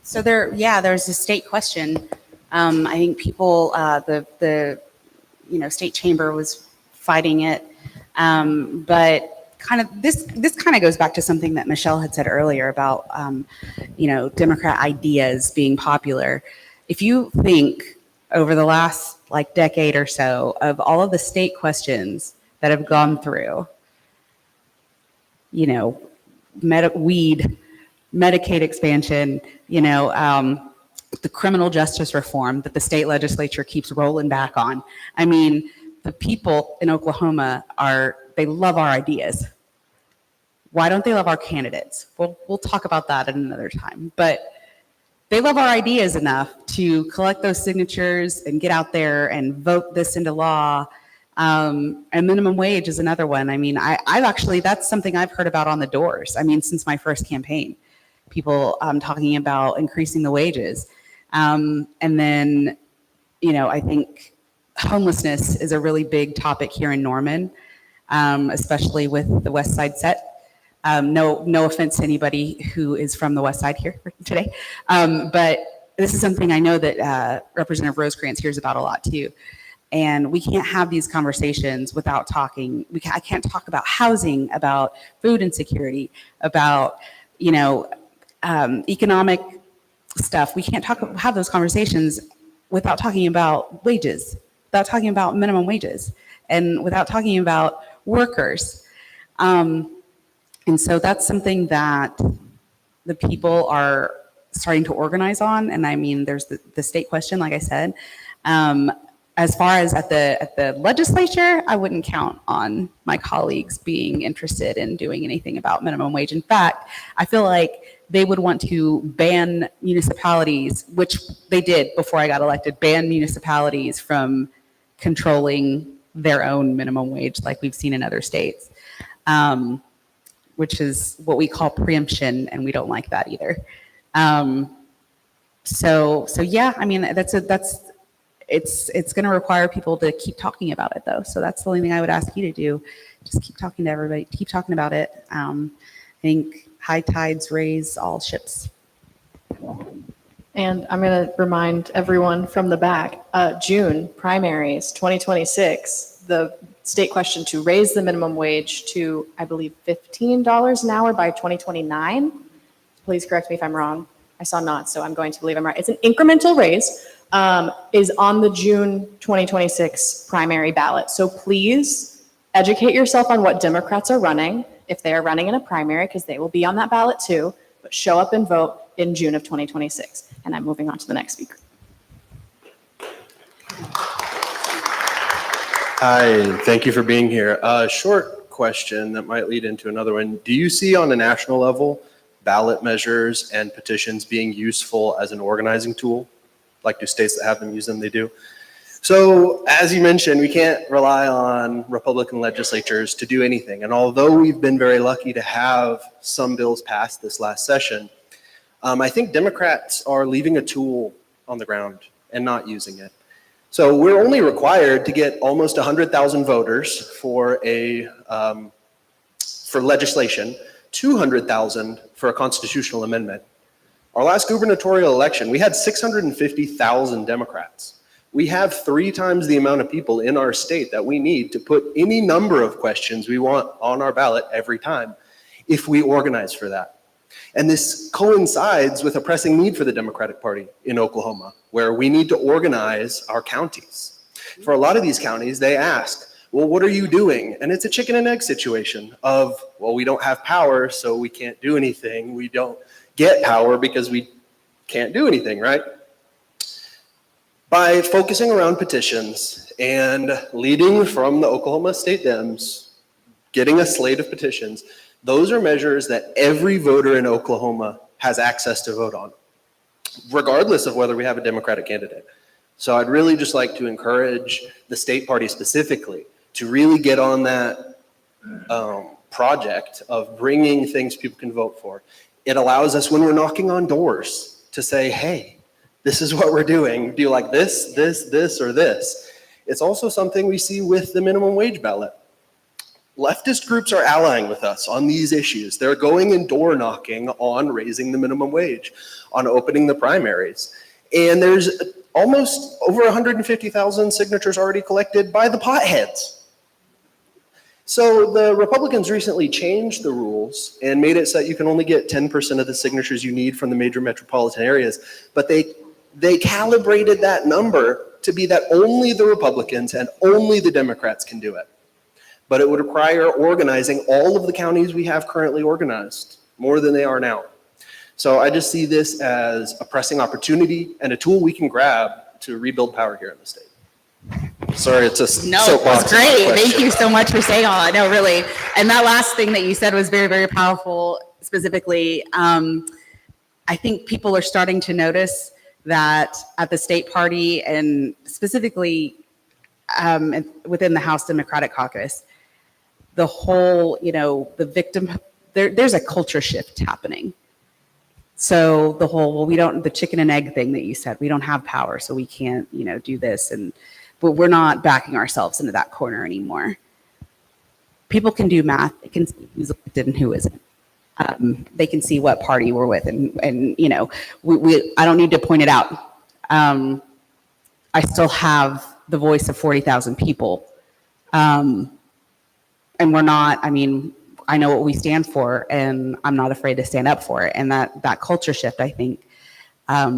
So there's a state question. I think people, the state chamber was fighting it, but this kind of goes back to something that Michelle had said earlier about Democrat ideas being popular. If you think over the last like decade or so of all of the state questions that have gone through, weed, Medicaid expansion, the criminal justice reform that the state legislature keeps rolling back on. I mean, the people in Oklahoma they love our ideas. Why don't they love our candidates? We'll talk about that at another time. But they love our ideas enough to collect those signatures and get out there and vote this into law. And minimum wage is another one. I mean, that's something I've heard about on the doors. I mean, since my first campaign, people talking about increasing the wages. And then, I think homelessness is a really big topic here in Norman, especially with the West Side set. No offense to anybody who is from the West Side here today. But this is something I know that Representative Rosecrans hears about a lot too. And we can't have these conversations without talking. I can't talk about housing, about food insecurity, about, economic stuff. We can't have those conversations without talking about wages, without talking about minimum wages, and without talking about workers. And so that's something that the people are starting to organize on. And I mean, there's the state question, like I said. As far as at the legislature, I wouldn't count on my colleagues being interested in doing anything about minimum wage. In fact, I feel like they would want to ban municipalities, which they did before I got elected, ban municipalities from controlling their own minimum wage like we've seen in other states, which is what we call preemption, and we don't like that either. So yeah, I mean, it's going to require people to keep talking about it though. So that's the only thing I would ask you to do. Just keep talking to everybody, keep talking about it. I think high tides raise all ships. And I'm going to remind everyone from the back, June primaries 2026, the state question to raise the minimum wage to, I believe, $15 an hour by 2029. Please correct me if I'm wrong. I saw nods, so I'm going to believe I'm right. It's an incremental raise, is on the June 2026 primary ballot. So please educate yourself on what Democrats are running, if they are running in a primary, because they will be on that ballot too, but show up and vote in June of 2026. And I'm moving on to the next speaker. Hi, thank you for being here. A short question that might lead into another one. Do you see on a national level ballot measures and petitions being useful as an organizing tool? Like, do states that have them use them? They do. So as you mentioned, we can't rely on Republican legislatures to do anything. And although we've been very lucky to have some bills passed this last session, I think Democrats are leaving a tool on the ground and not using it. So we're only required to get almost 100,000 voters for legislation, 200,000 for a constitutional amendment. Our last gubernatorial election, we had 650,000 Democrats. We have 3 times the amount of people in our state that we need to put any number of questions we want on our ballot every time if we organize for that. And this coincides with a pressing need for the Democratic Party in Oklahoma, where we need to organize our counties. For a lot of these counties, they ask, well, what are you doing? And it's a chicken and egg situation of, well, we don't have power, so we can't do anything. We don't get power because we can't do anything, right? By focusing around petitions and leading from the Oklahoma State Dems, getting a slate of petitions, those are measures that every voter in Oklahoma has access to vote on, regardless of whether we have a Democratic candidate. So I'd really just like to encourage the state party specifically to really get on that project of bringing things people can vote for. It allows us, when we're knocking on doors, to say, hey, this is what we're doing. Do you like this, this, or this? It's also something we see with the minimum wage ballot. Leftist groups are allying with us on these issues. They're going and door knocking on raising the minimum wage, on opening the primaries. And there's almost over 150,000 signatures already collected by the potheads. So the Republicans recently changed the rules and made it so that you can only get 10% of the signatures you need from the major metropolitan areas. But they calibrated that number to be that only the Republicans and only the Democrats can do it. But it would require organizing all of the counties we have currently organized, more than they are now. So I just see this as a pressing opportunity and a tool we can grab to rebuild power here in the state. Sorry, it's a No, soapbox. it's great. question. Thank you so much for saying all that. No, really. And that last thing that you said was very, very powerful. Specifically, I think people are starting to notice that at the state party and specifically within the House Democratic Caucus, the whole, the victim, there's a culture shift happening. So the whole, the chicken and egg thing that you said, we don't have power, so we can't, do this. But we're not backing ourselves into that corner anymore. People can do math. They can see who's elected and who isn't. They can see what party we're with. And I don't need to point it out. I still have the voice of 40,000 people. And we're not, I know what we stand for, and I'm not afraid to stand up for it. And that culture shift, I think,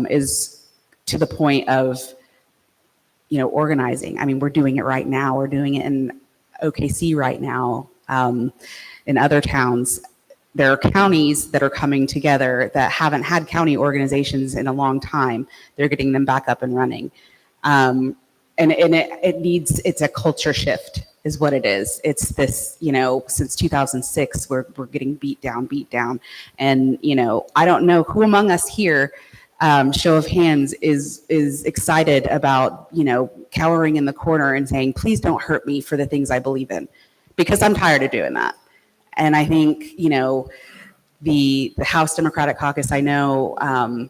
is to the point of, organizing. We're doing it right now. We're doing it in OKC right now. In other towns, there are counties that are coming together that haven't had county organizations in a long time. They're getting them back up and running. And it's a culture shift is what it is. It's this, since 2006, we're getting beat down. And, I don't know who among us here, show of hands, is excited about, cowering in the corner and saying, please don't hurt me for the things I believe in, because I'm tired of doing that. And I think, the House Democratic Caucus, I know,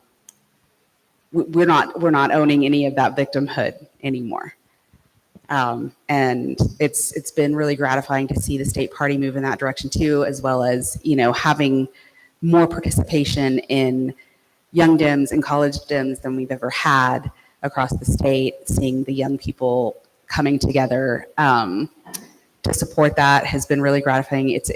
we're not owning any of that victimhood anymore. And it's been really gratifying to see the state party move in that direction too, as well as, having more participation in young Dems and college Dems than we've ever had across the state. Seeing the young people coming together to support that has been really gratifying. It's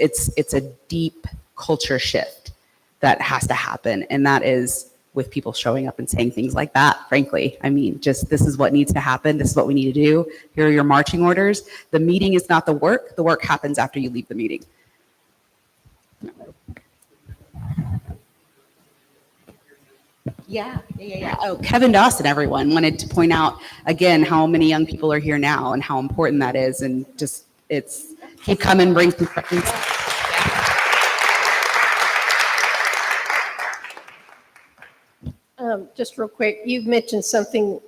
a deep culture shift that has to happen, and that is with people showing up and saying things like that, frankly. Just this is what needs to happen. This is what we need to do. Here are your marching orders. The meeting is not the work. The work happens after you leave the meeting. Yeah. Oh, Kevin Dawson, everyone. Wanted to point out again how many young people are here now and how important that is. And just, keep coming, bring some friends. Just real quick, you've mentioned something,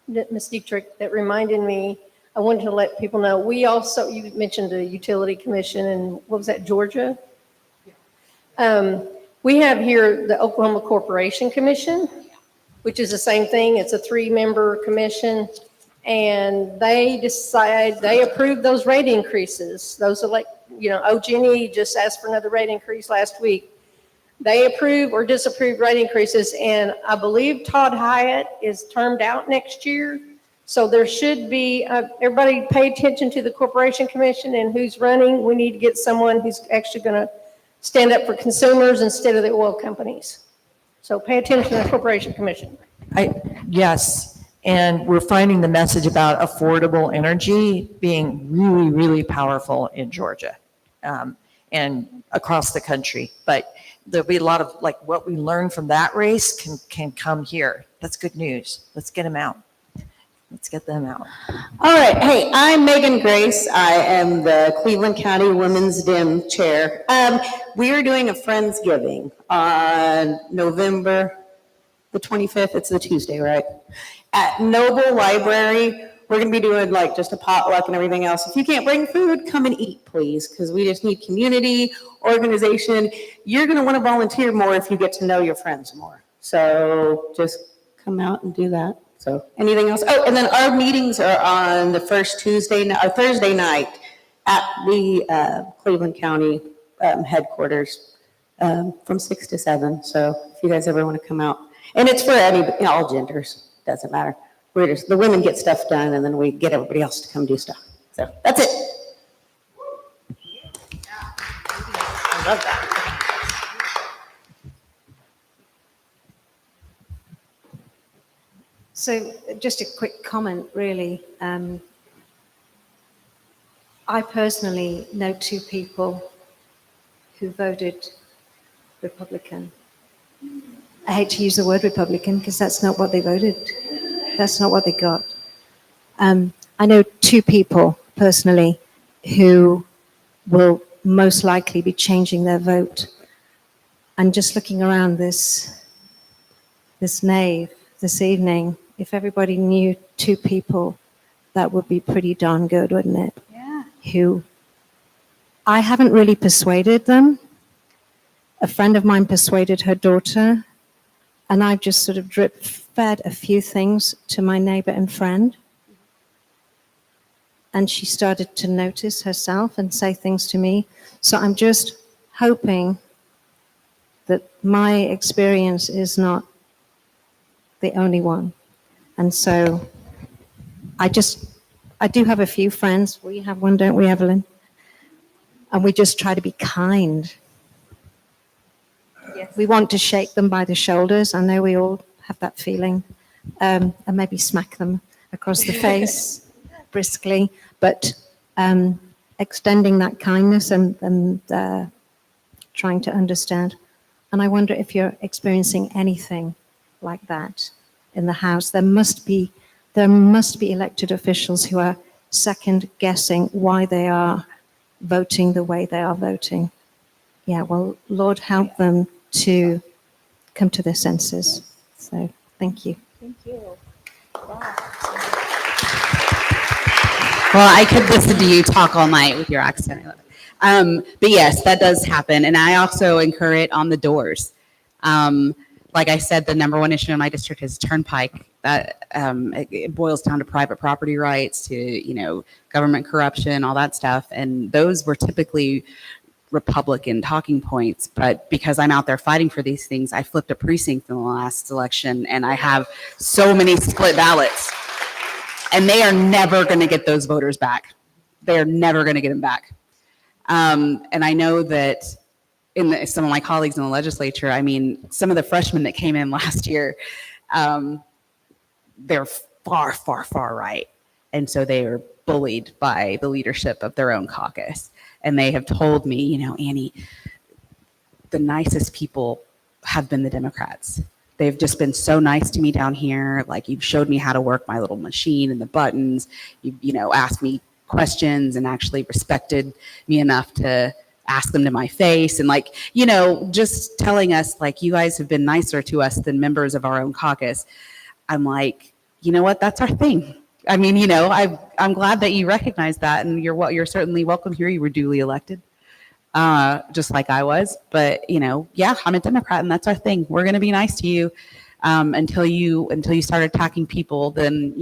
Ms. Dietrich, that reminded me. I wanted to let people know, you mentioned the Utility Commission and what was that, Georgia? We have here the Oklahoma Corporation Commission, which is the same thing. It's a 3-member commission, and they approved those rate increases. Those are like, OG&E just asked for another rate increase last week. They approve or disapprove rate increases, and I believe Todd Hyatt is termed out next year. So there should be, everybody pay attention to the Corporation Commission and who's running. We need to get someone who's actually going to stand up for consumers instead of the oil companies. So pay attention to the Corporation Commission. Yes, and we're finding the message about affordable energy being really, really powerful in Georgia and across the country. But there'll be a lot of, like, what we learn from that race can come here. That's good news. Let's get them out. Let's get them out. All right. Hey, I'm Megan Grace. I am the Cleveland County Women's Dem Chair. We are doing a Friendsgiving on November the 25th. It's the Tuesday, right? At Noble Library. We're going to be doing like just a potluck and everything else. If you can't bring food, come and eat, please, because we just need community, organization. You're going to want to volunteer more if you get to know your friends more. So just come out and do that. So anything else? Oh, and then our meetings are on the first Thursday night at the Cleveland County headquarters from 6 to 7. So if you guys ever want to come out, and it's for all genders, doesn't matter. The women get stuff done, and then we get everybody else to come do stuff. So that's it. I love that. So just a quick comment, really. I personally know two people who voted Republican. I hate to use the word Republican because that's not what they voted. That's not what they got. I know two people personally who will most likely be changing their vote. And just looking around this nave this evening, if everybody knew two people, that would be pretty darn good, wouldn't it? Yeah. Who I haven't really persuaded them. A friend of mine persuaded her daughter, and I've just sort of drip-fed a few things to my neighbor and friend. And she started to notice herself and say things to me. So I'm just hoping that my experience is not the only one. And so I do have a few friends. We have one, don't we, Evelyn? And we just try to be kind. Yes. We want to shake them by the shoulders. I know we all have that feeling. And maybe smack them across the face briskly. But extending that kindness and trying to understand. And I wonder if you're experiencing anything like that in the House. There must be elected officials who are second guessing why they are voting the way they are voting. Yeah, well, Lord help them to come to their senses. So thank you. Thank you. Well, I could listen to you talk all night with your accent. I love it. But yes, that does happen. And I also incur it on the doors. Like I said, the number one issue in my district is Turnpike. That it boils down to private property rights, to government corruption, all that stuff. And those were typically Republican talking points. But because I'm out there fighting for these things, I flipped a precinct in the last election, and I have so many split ballots. And they are never going to get those voters back. They're never going to get them back. And I know that some of my colleagues in the legislature, I mean, some of the freshmen that came in last year, they're far, far, far right. And so they are bullied by the leadership of their own caucus. And they have told me, Annie, the nicest people have been the Democrats. They've just been so nice to me down here. Like, you've showed me how to work my little machine and the buttons. You've, asked me questions and actually respected me enough to ask them to my face. And just telling us, you guys have been nicer to us than members of our own caucus. I'm like, you know what? That's our thing. I mean, I'm glad that you recognize that, and you're certainly welcome here. You were duly elected. Just like I was, but yeah, I'm a Democrat, and that's our thing. We're going to be nice to you until you start attacking people. Then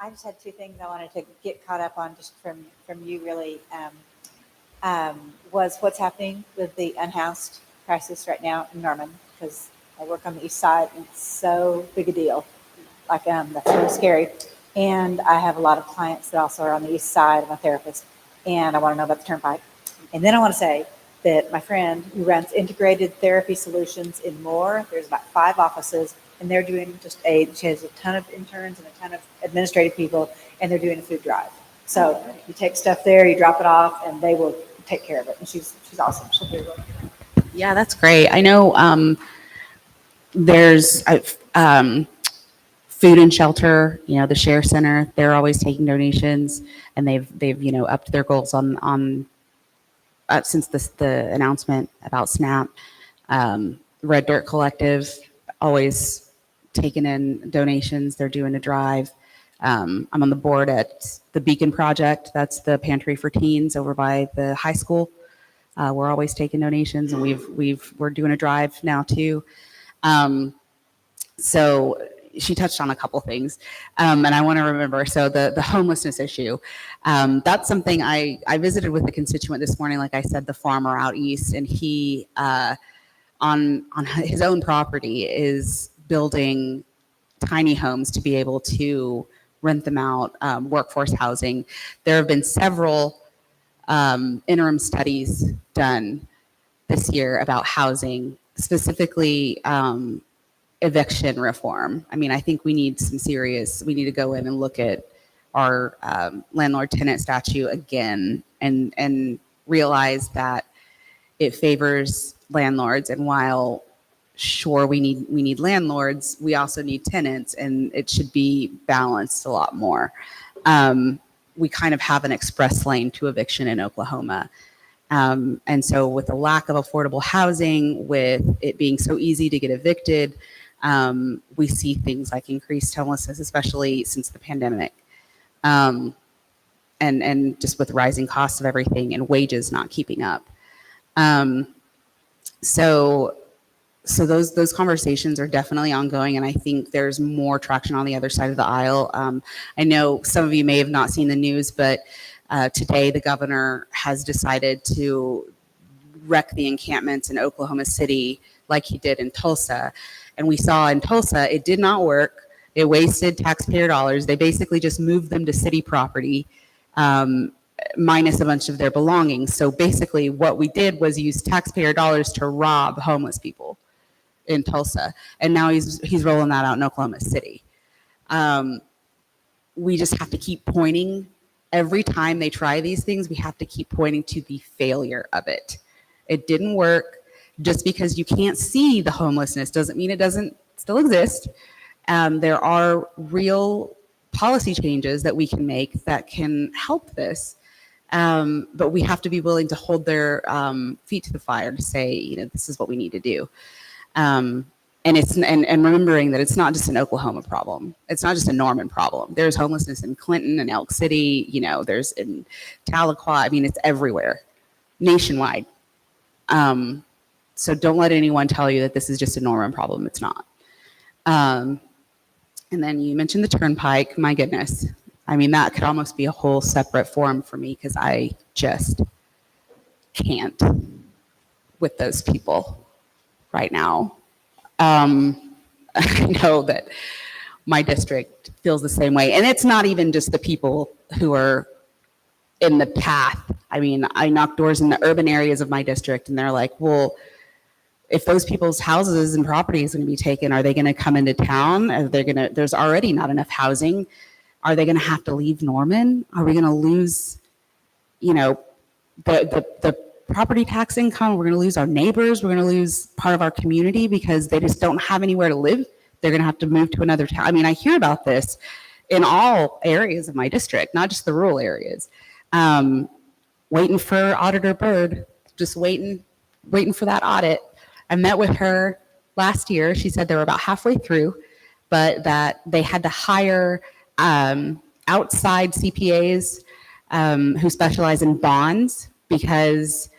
I just had two things I wanted to get caught up on just from you really. Was what's happening with the unhoused crisis right now in Norman, because I work on the east side and it's so big a deal. That's really scary. And I have a lot of clients that also are on the east side. I'm a therapist, and I want to know about the Turnpike. And then I want to say that my friend who runs Integrated Therapy Solutions in Moore, there's about 5 offices, and they're doing she has a ton of interns and a ton of administrative people, and they're doing a food drive. So you take stuff there, you drop it off, and they will take care of it. And she's awesome. She'll be really good. Yeah, that's great. I know there's food and shelter, the Share Center, they're always taking donations, and they've upped their goals on since the announcement about SNAP. Red Dirt Collective always taking in donations. They're doing a drive. I'm on the board at the Beacon Project. That's the pantry for teens over by the high school. We're always taking donations, and we're doing a drive now too. So she touched on a couple things, and I want to remember. So the homelessness issue, that's something I visited with a constituent this morning. Like I said, the farmer out east, and he on his own property is building tiny homes to be able to rent them out, workforce housing. There have been several interim studies done this year about housing, specifically eviction reform. I mean, I think we need to go in and look at our landlord-tenant statute again and realize that it favors landlords. And while sure we need landlords, we also need tenants, and it should be balanced a lot more. We kind of have an express lane to eviction in Oklahoma. And so with the lack of affordable housing, with it being so easy to get evicted, we see things like increased homelessness, especially since the pandemic. And just with rising costs of everything and wages not keeping up. So those conversations are definitely ongoing, and I think there's more traction on the other side of the aisle. I know some of you may have not seen the news, but today the governor has decided to wreck the encampments in Oklahoma City like he did in Tulsa. And we saw in Tulsa, it did not work. It wasted taxpayer dollars. They basically just moved them to city property, minus a bunch of their belongings. So basically what we did was use taxpayer dollars to rob homeless people in Tulsa. And now he's rolling that out in Oklahoma City. We just have to keep pointing. Every time they try these things, we have to keep pointing to the failure of it. It didn't work. Just because you can't see the homelessness doesn't mean it doesn't still exist. There are real policy changes that we can make that can help this. But we have to be willing to hold their feet to the fire to say, this is what we need to do. And remembering that it's not just an Oklahoma problem. It's not just a Norman problem. There's homelessness in Clinton and Elk City. There's in Tahlequah. I mean, it's everywhere, nationwide. So don't let anyone tell you that this is just a Norman problem. It's not. And then you mentioned the Turnpike. My goodness. I mean, that could almost be a whole separate forum for me because I just can't with those people right now. I know that my district feels the same way. And it's not even just the people who are in the path. I mean, I knock doors in the urban areas of my district and they're like, well, if those people's houses and properties are going to be taken, are they going to come into town? There's already not enough housing. Are they going to have to leave Norman? Are we going to lose, the property tax income? We're going to lose our neighbors. We're going to lose part of our community because they just don't have anywhere to live. They're going to have to move to another town. I mean, I hear about this in all areas of my district, not just the rural areas. Waiting for Auditor Byrd, just waiting for that audit. I met with her last year. She said they were about halfway through, but that they had to hire outside CPAs who specialize in bonds because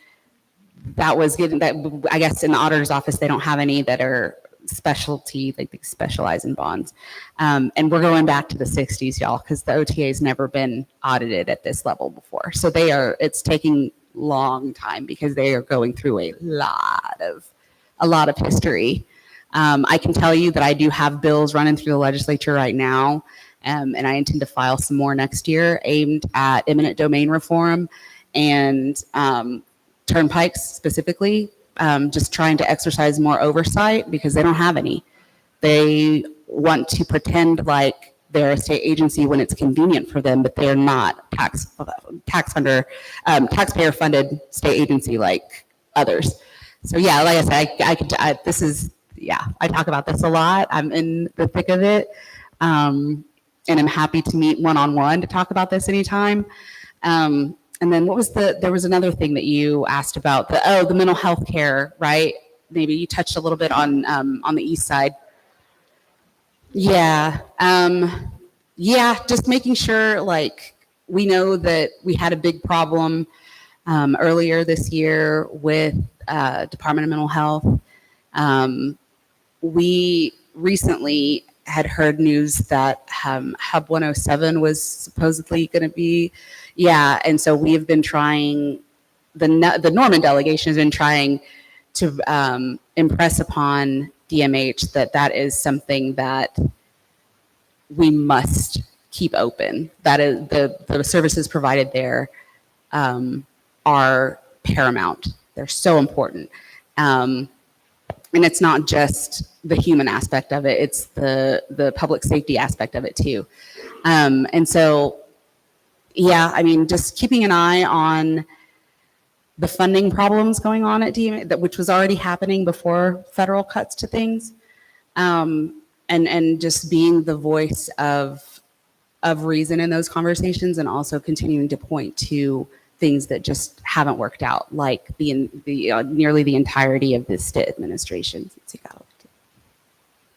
that was given that, I guess in the auditor's office, they don't have any that are specialty, like they specialize in bonds. And we're going back to the 60s, y'all, because the OTA has never been audited at this level before. So it's taking long time because they are going through a lot of history. I can tell you that I do have bills running through the legislature right now And I intend to file some more next year aimed at eminent domain reform and turnpikes specifically, just trying to exercise more oversight because they don't have any. They want to pretend like they're a state agency when it's convenient for them, but they're not taxpayer funded state agency like others. So yeah, like I said, this is, yeah, I talk about this a lot. I'm in the thick of it. And I'm happy to meet one-on-one to talk about this anytime. And then there was another thing that you asked about, the mental health care, right? Maybe you touched a little bit on the east side. Yeah. Just making sure, like, we know that we had a big problem earlier this year with Department of Mental Health. We recently had heard news that Hub 107 was supposedly going to be, and so we have been trying, the Norman delegation has been trying to impress upon DMH that is something that we must keep open. That is the services provided there are paramount. They're so important. And it's not just the human aspect of it, it's the public safety aspect of it too. And so, just keeping an eye on the funding problems going on at DMH, which was already happening before federal cuts to things, and just being the voice of reason in those conversations, and also continuing to point to things that just haven't worked out, like nearly the entirety of this state administration.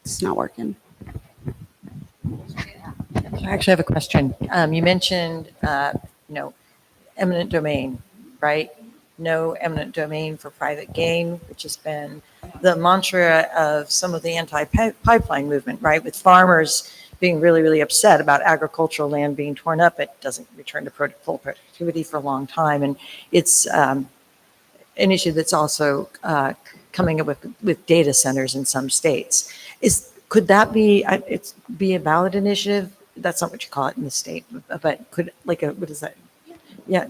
It's not working. I actually have a question. You mentioned, eminent domain, right? No eminent domain for private gain, which has been the mantra of some of the anti-pipeline movement, right? With farmers being really, really upset about agricultural land being torn up. It doesn't return to full productivity for a long time. And it's an issue that's also coming up with data centers in some states. Could that be a ballot initiative? That's not what you call it in the state, but could what is that? Yeah,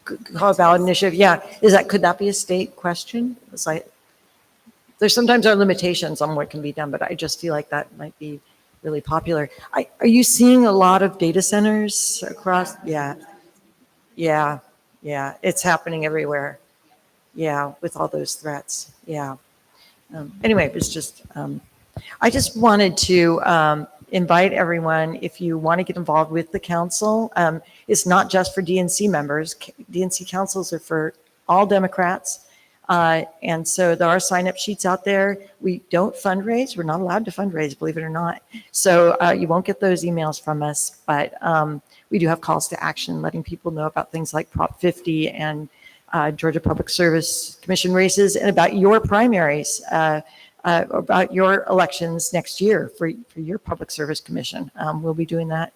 call a ballot initiative. Yeah, could that be a state question? It's like, there's sometimes there are limitations on what can be done, but I just feel like that might be really popular. Are you seeing a lot of data centers across? Yeah, it's happening everywhere. Yeah, with all those threats. Yeah. Anyway, it was just, I just wanted to invite everyone, if you want to get involved with the council, it's not just for DNC members. DNC councils are for all Democrats. And so there are sign-up sheets out there. We don't fundraise. We're not allowed to fundraise, believe it or not. So you won't get those emails from us, but we do have calls to action, letting people know about things like Prop 50 and Georgia Public Service Commission races, and about your primaries, about your elections next year for your Public Service Commission. We'll be doing that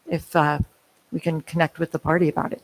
if we can connect with the party about it.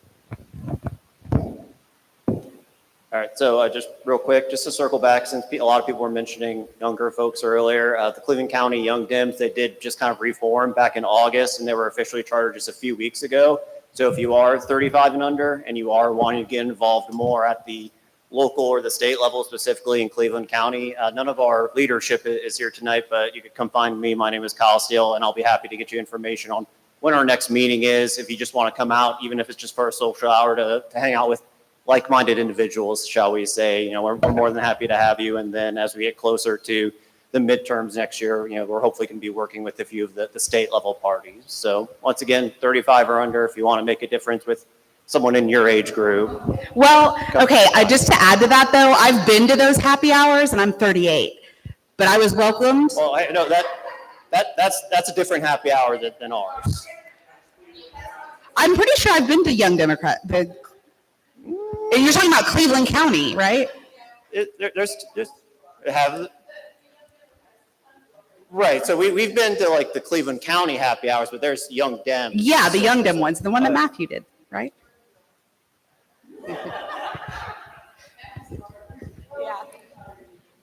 All right, so just real quick, just to circle back, since a lot of people were mentioning younger folks earlier, the Cleveland County Young Dems, they did just kind of reform back in August, and they were officially chartered just a few weeks ago. So if you are 35 and under, and you are wanting to get involved more at the local or the state level, specifically in Cleveland County, none of our leadership is here tonight, but you could come find me. My name is Kyle Steele, and I'll be happy to get you information on when our next meeting is. If you just want to come out, even if it's just for a social hour to hang out with like-minded individuals, shall we say, we're more than happy to have you. And then as we get closer to the midterms next year, we're hopefully going to be working with a few of the state level parties. So once again, 35 or under, if you want to make a difference with someone in your age group. Well, okay, just to add to that though, I've been to those happy hours and I'm 38, but I was welcomed. Well, I know that's a different happy hour than ours. I'm pretty sure I've been to Young Democrat. You're talking about Cleveland County, right? Right. So we've been to like the Cleveland County happy hours, but there's Young Dems. Yeah, the Young Dem ones, the one that Matthew did, right?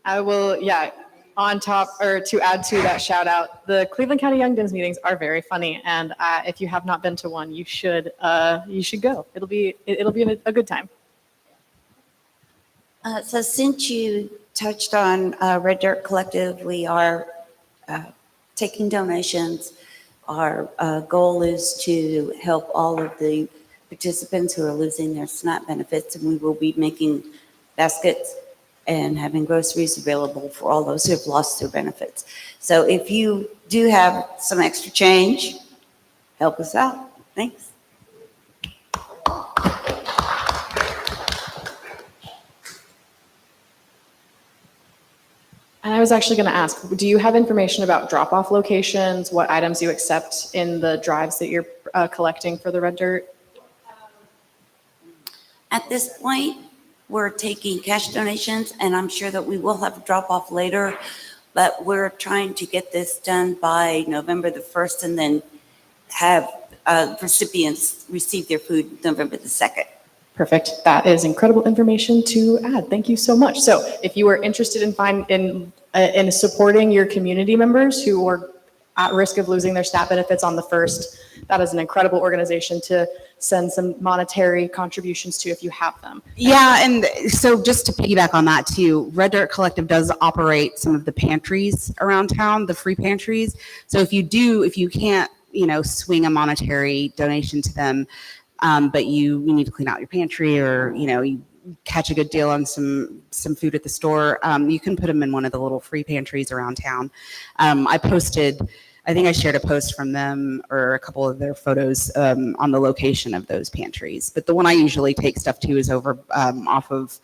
I will, on top, or to add to that shout out, the Cleveland County Young Dems meetings are very funny, and if you have not been to one, you should go. It'll be a good time. So since you touched on Red Dirt Collective, we are taking donations. Our goal is to help all of the participants who are losing their SNAP benefits, and we will be making baskets and having groceries available for all those who have lost their benefits. So if you do have some extra change, help us out. Thanks. And I was actually going to ask, do you have information about drop-off locations, what items you accept in the drives that you're collecting for the Red Dirt? At this point, we're taking cash donations, and I'm sure that we will have a drop-off later, but we're trying to get this done by November the 1st and then have recipients receive their food November the 2nd. Perfect. That is incredible information to add. Thank you so much. So if you are interested in supporting your community members who are at risk of losing their SNAP benefits on the 1st, that is an incredible organization to send some monetary contributions to if you have them. Yeah, and so just to piggyback on that too, Red Dirt Collective does operate some of the pantries around town, the free pantries. So if you can't, swing a monetary donation to them, but you need to clean out your pantry, or you catch a good deal on some food at the store, you can put them in one of the little free pantries around town. I think I shared a post from them or a couple of their photos on the location of those pantries. But the one I usually take stuff to is over off of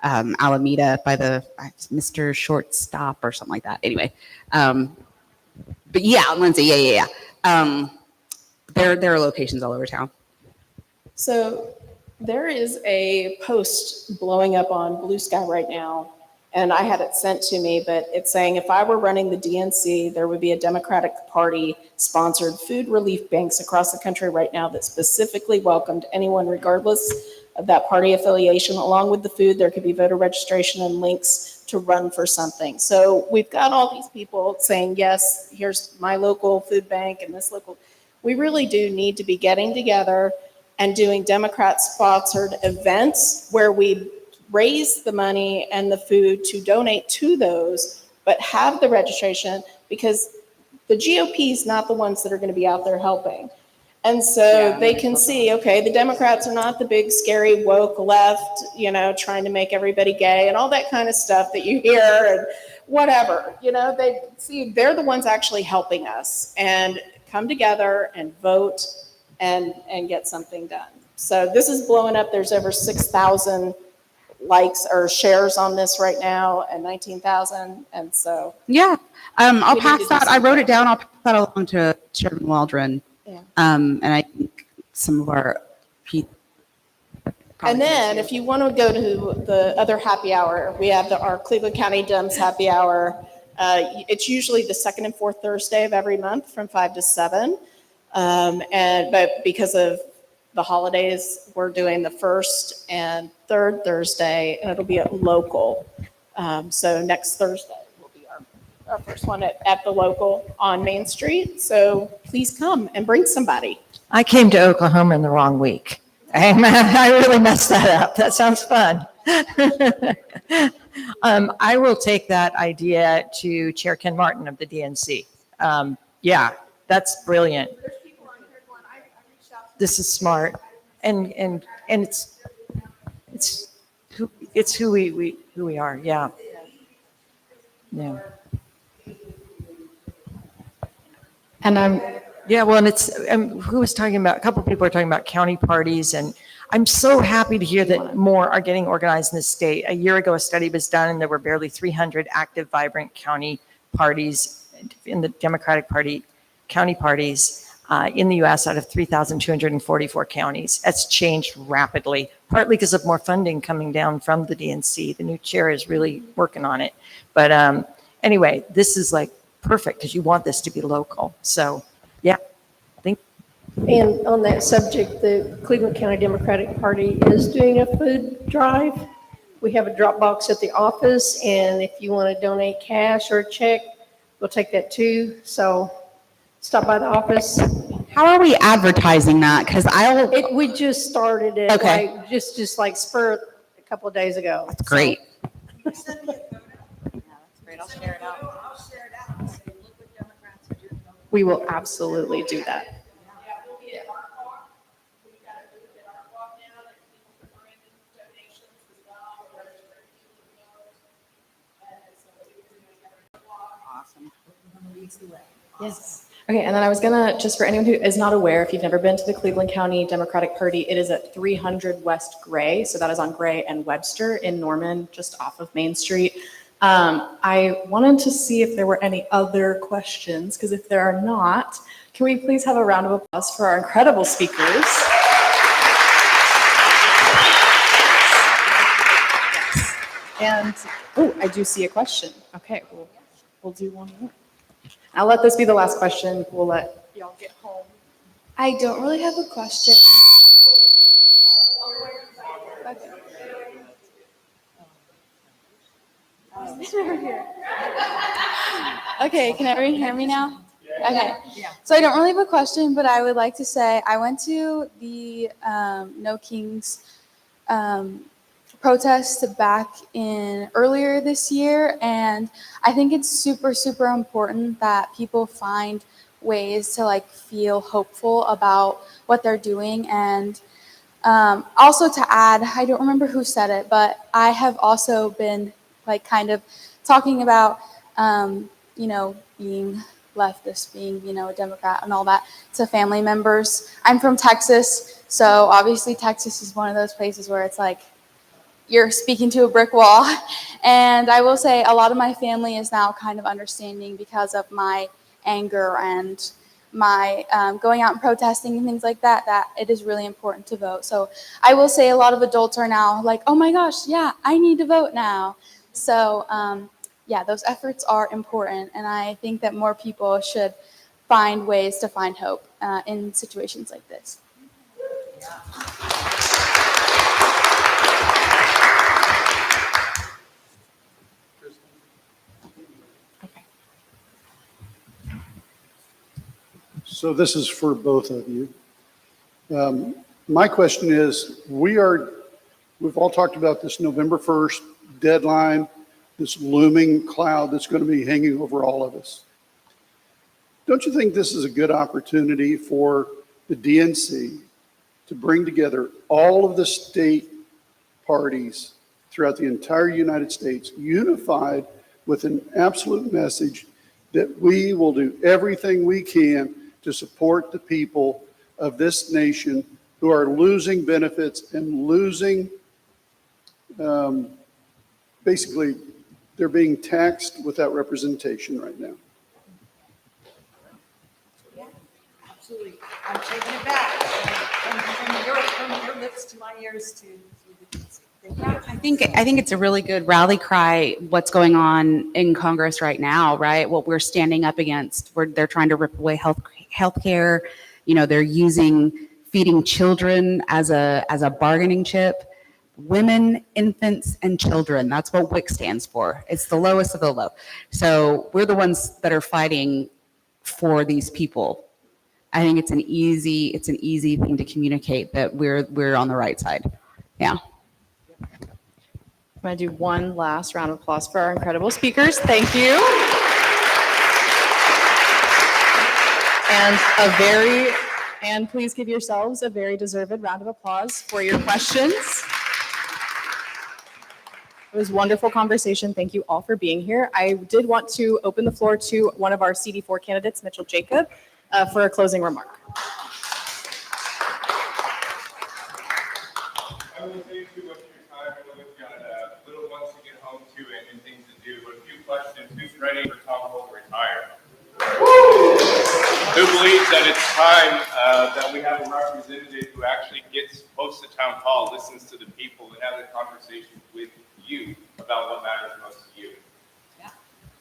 Alameda by the Mr. Shortstop or something like that. Anyway, but yeah, Lindsay, yeah. There are locations all over town. So there is a post blowing up on Blue Sky right now, and I had it sent to me, but it's saying if I were running the DNC, there would be a Democratic Party sponsored food relief banks across the country right now that specifically welcomed anyone regardless of that party affiliation. Along with the food, there could be voter registration and links to run for something. So we've got all these people saying, yes, here's my local food bank and this local. We really do need to be getting together and doing Democrat-sponsored events where we raise the money and the food to donate to those, but have the registration, because the GOP is not the ones that are going to be out there helping. And so they can see, okay, the Democrats are not the big, scary, woke left, trying to make everybody gay and all that kind of stuff that you hear and whatever. They see they're the ones actually helping us, and come together and vote and get something done. So this is blowing up. There's over 6,000 likes or shares on this right now, and 19,000. And so yeah, I'll pass that. I wrote it down. I'll pass that along to Chairman Waldron. Yeah. And I think some of our people. And then if you want to go to the other happy hour, we have our Cleveland County Dems happy hour. It's usually the second and fourth Thursday of every month from 5 to 7. But because of the holidays, we're doing the first and third Thursday, and it'll be at local. So next Thursday will be our first one at the local on Main Street. So please come and bring somebody. I came to Oklahoma in the wrong week. I really messed that up. That sounds fun. I will take that idea to Chair Ken Martin of the DNC. Yeah, that's brilliant. This is smart, and it's who we are. Yeah. And yeah, well, and it's who was talking about? A couple of people are talking about county parties, and I'm so happy to hear that more are getting organized in the state. A year ago, a study was done, and there were barely 300 active, vibrant county parties in the Democratic Party, county parties in the U.S. out of 3,244 counties. That's changed rapidly, partly because of more funding coming down from the DNC. The new chair is really working on it. But anyway, this is like perfect because you want this to be local. So yeah, I think. And on that subject, the Cleveland County Democratic Party is doing a food drive. We have a drop box at the office, and if you want to donate cash or a check, we'll take that too. So stop by the office. How are we advertising that? Because We just started it, Okay. like, just like spur a couple of days ago. That's great. We will absolutely do that. Yes. Okay, and then I was gonna, just for anyone who is not aware, if you've never been to the Cleveland County Democratic Party, it is at 300 West Gray, so that is on Gray and Webster in Norman, just off of Main Street. I wanted to see if there were any other questions, because if there are not, can we please have a round of applause for our incredible speakers? And, oh, I do see a question. Okay, we'll do one more. I'll let this be the last question. We'll let y'all get home. I don't really have a question. Okay, can everyone hear me now? Okay, so I don't really have a question, but I would like to say I went to the No Kings protest back in earlier this year, and I think it's super, super important that people find ways to like feel hopeful about what they're doing. And also to add, I don't remember who said it, but I have also been like kind of talking about, you know, being leftist, being, you know, a Democrat and all that to family members. I'm from Texas, so obviously Texas is one of those places where it's like, you're speaking to a brick wall. And I will say a lot of my family is now kind of understanding because of my anger and my going out and protesting and things like that, that it is really important to vote. So I will say a lot of adults are now like, oh my gosh, yeah, I need to vote now. So yeah, those efforts are important. And I think that more people should find ways to find hope in situations like this. So this is for both of you. My question is, we've all talked about this November 1st deadline, this looming cloud that's going to be hanging over all of us. Don't you think this is a good opportunity for the DNC to bring together all of the state parties throughout the entire United States, unified with an absolute message that we will do everything we can to support the people of this nation who are losing benefits and losing, basically, they're being taxed without representation right now. Yeah, absolutely. I'm taking it back. From your lips to my ears to I think it's a really good rally cry, what's going on in Congress right now, right? What we're standing up against, they're trying to rip away healthcare. You know, they're using feeding children as a bargaining chip. Women, infants, and children. That's what WIC stands for. It's the lowest of the low. So we're the ones that are fighting for these people. I think it's an easy thing to communicate that we're on the right side. Yeah. I'm going to do one last round of applause for our incredible speakers. Thank you. And please give yourselves a very deserved round of applause for your questions. It was a wonderful conversation. Thank you all for being here. I did want to open the floor to one of our CD4 candidates, Mitchell Jacob, for a closing remark. I will take too much of your time. I know we've got little ones to get home to and things to do, but a few questions. Who's ready for Tom Cole to retire? Who believes that it's time that we have a representative who actually gets close to town hall, listens to the people, and has a conversation with you about what matters most to you? Yeah.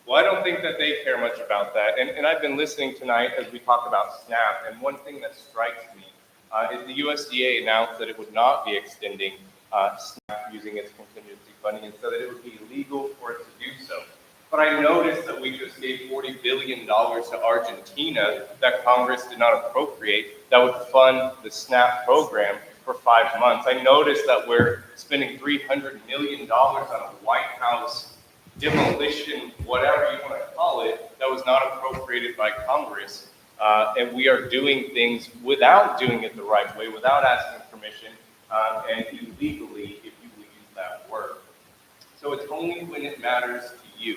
Well, I don't think that they care much about that. And I've been listening tonight as we talk about SNAP, and one thing that strikes me is the USDA announced that it would not be extending SNAP using its contingency funding and said that it would be illegal for it to do so. But I noticed that we just gave $40 billion to Argentina that Congress did not appropriate that would fund the SNAP program for 5 months. I noticed that we're spending $300 million on a White House demolition, whatever you want to call it, that was not appropriated by Congress. And we are doing things without doing it the right way, without asking permission, and illegally, if you will use that word. So it's only when it matters to you,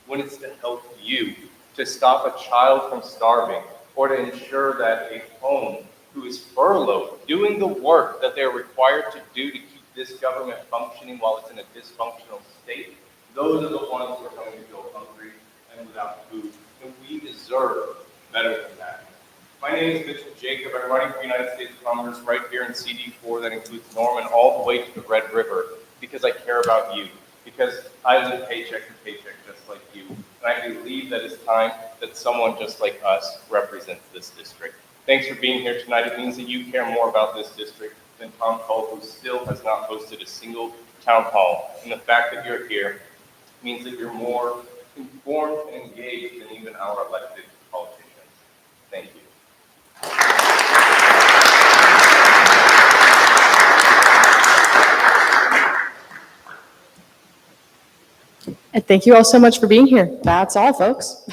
when it's to help you, to stop a child from starving, or to ensure that a home who is furloughed, doing the work that they're required to do to keep this government functioning while it's in a dysfunctional state, those are the ones who are going to go hungry and without food. And we deserve better than that. My name is Mitchell Jacob. I'm running for United States Congress right here in CD4 that includes Norman all the way to the Red River because I care about you, because I live paycheck to paycheck just like you. And I believe that it's time that someone just like us represents this district. Thanks for being here tonight. It means that you care more about this district than Tom Cole, who still has not hosted a single town hall. And the fact that you're here means that you're more informed and engaged than even our elected politicians. Thank you. And thank you all so much for being here. That's all, folks.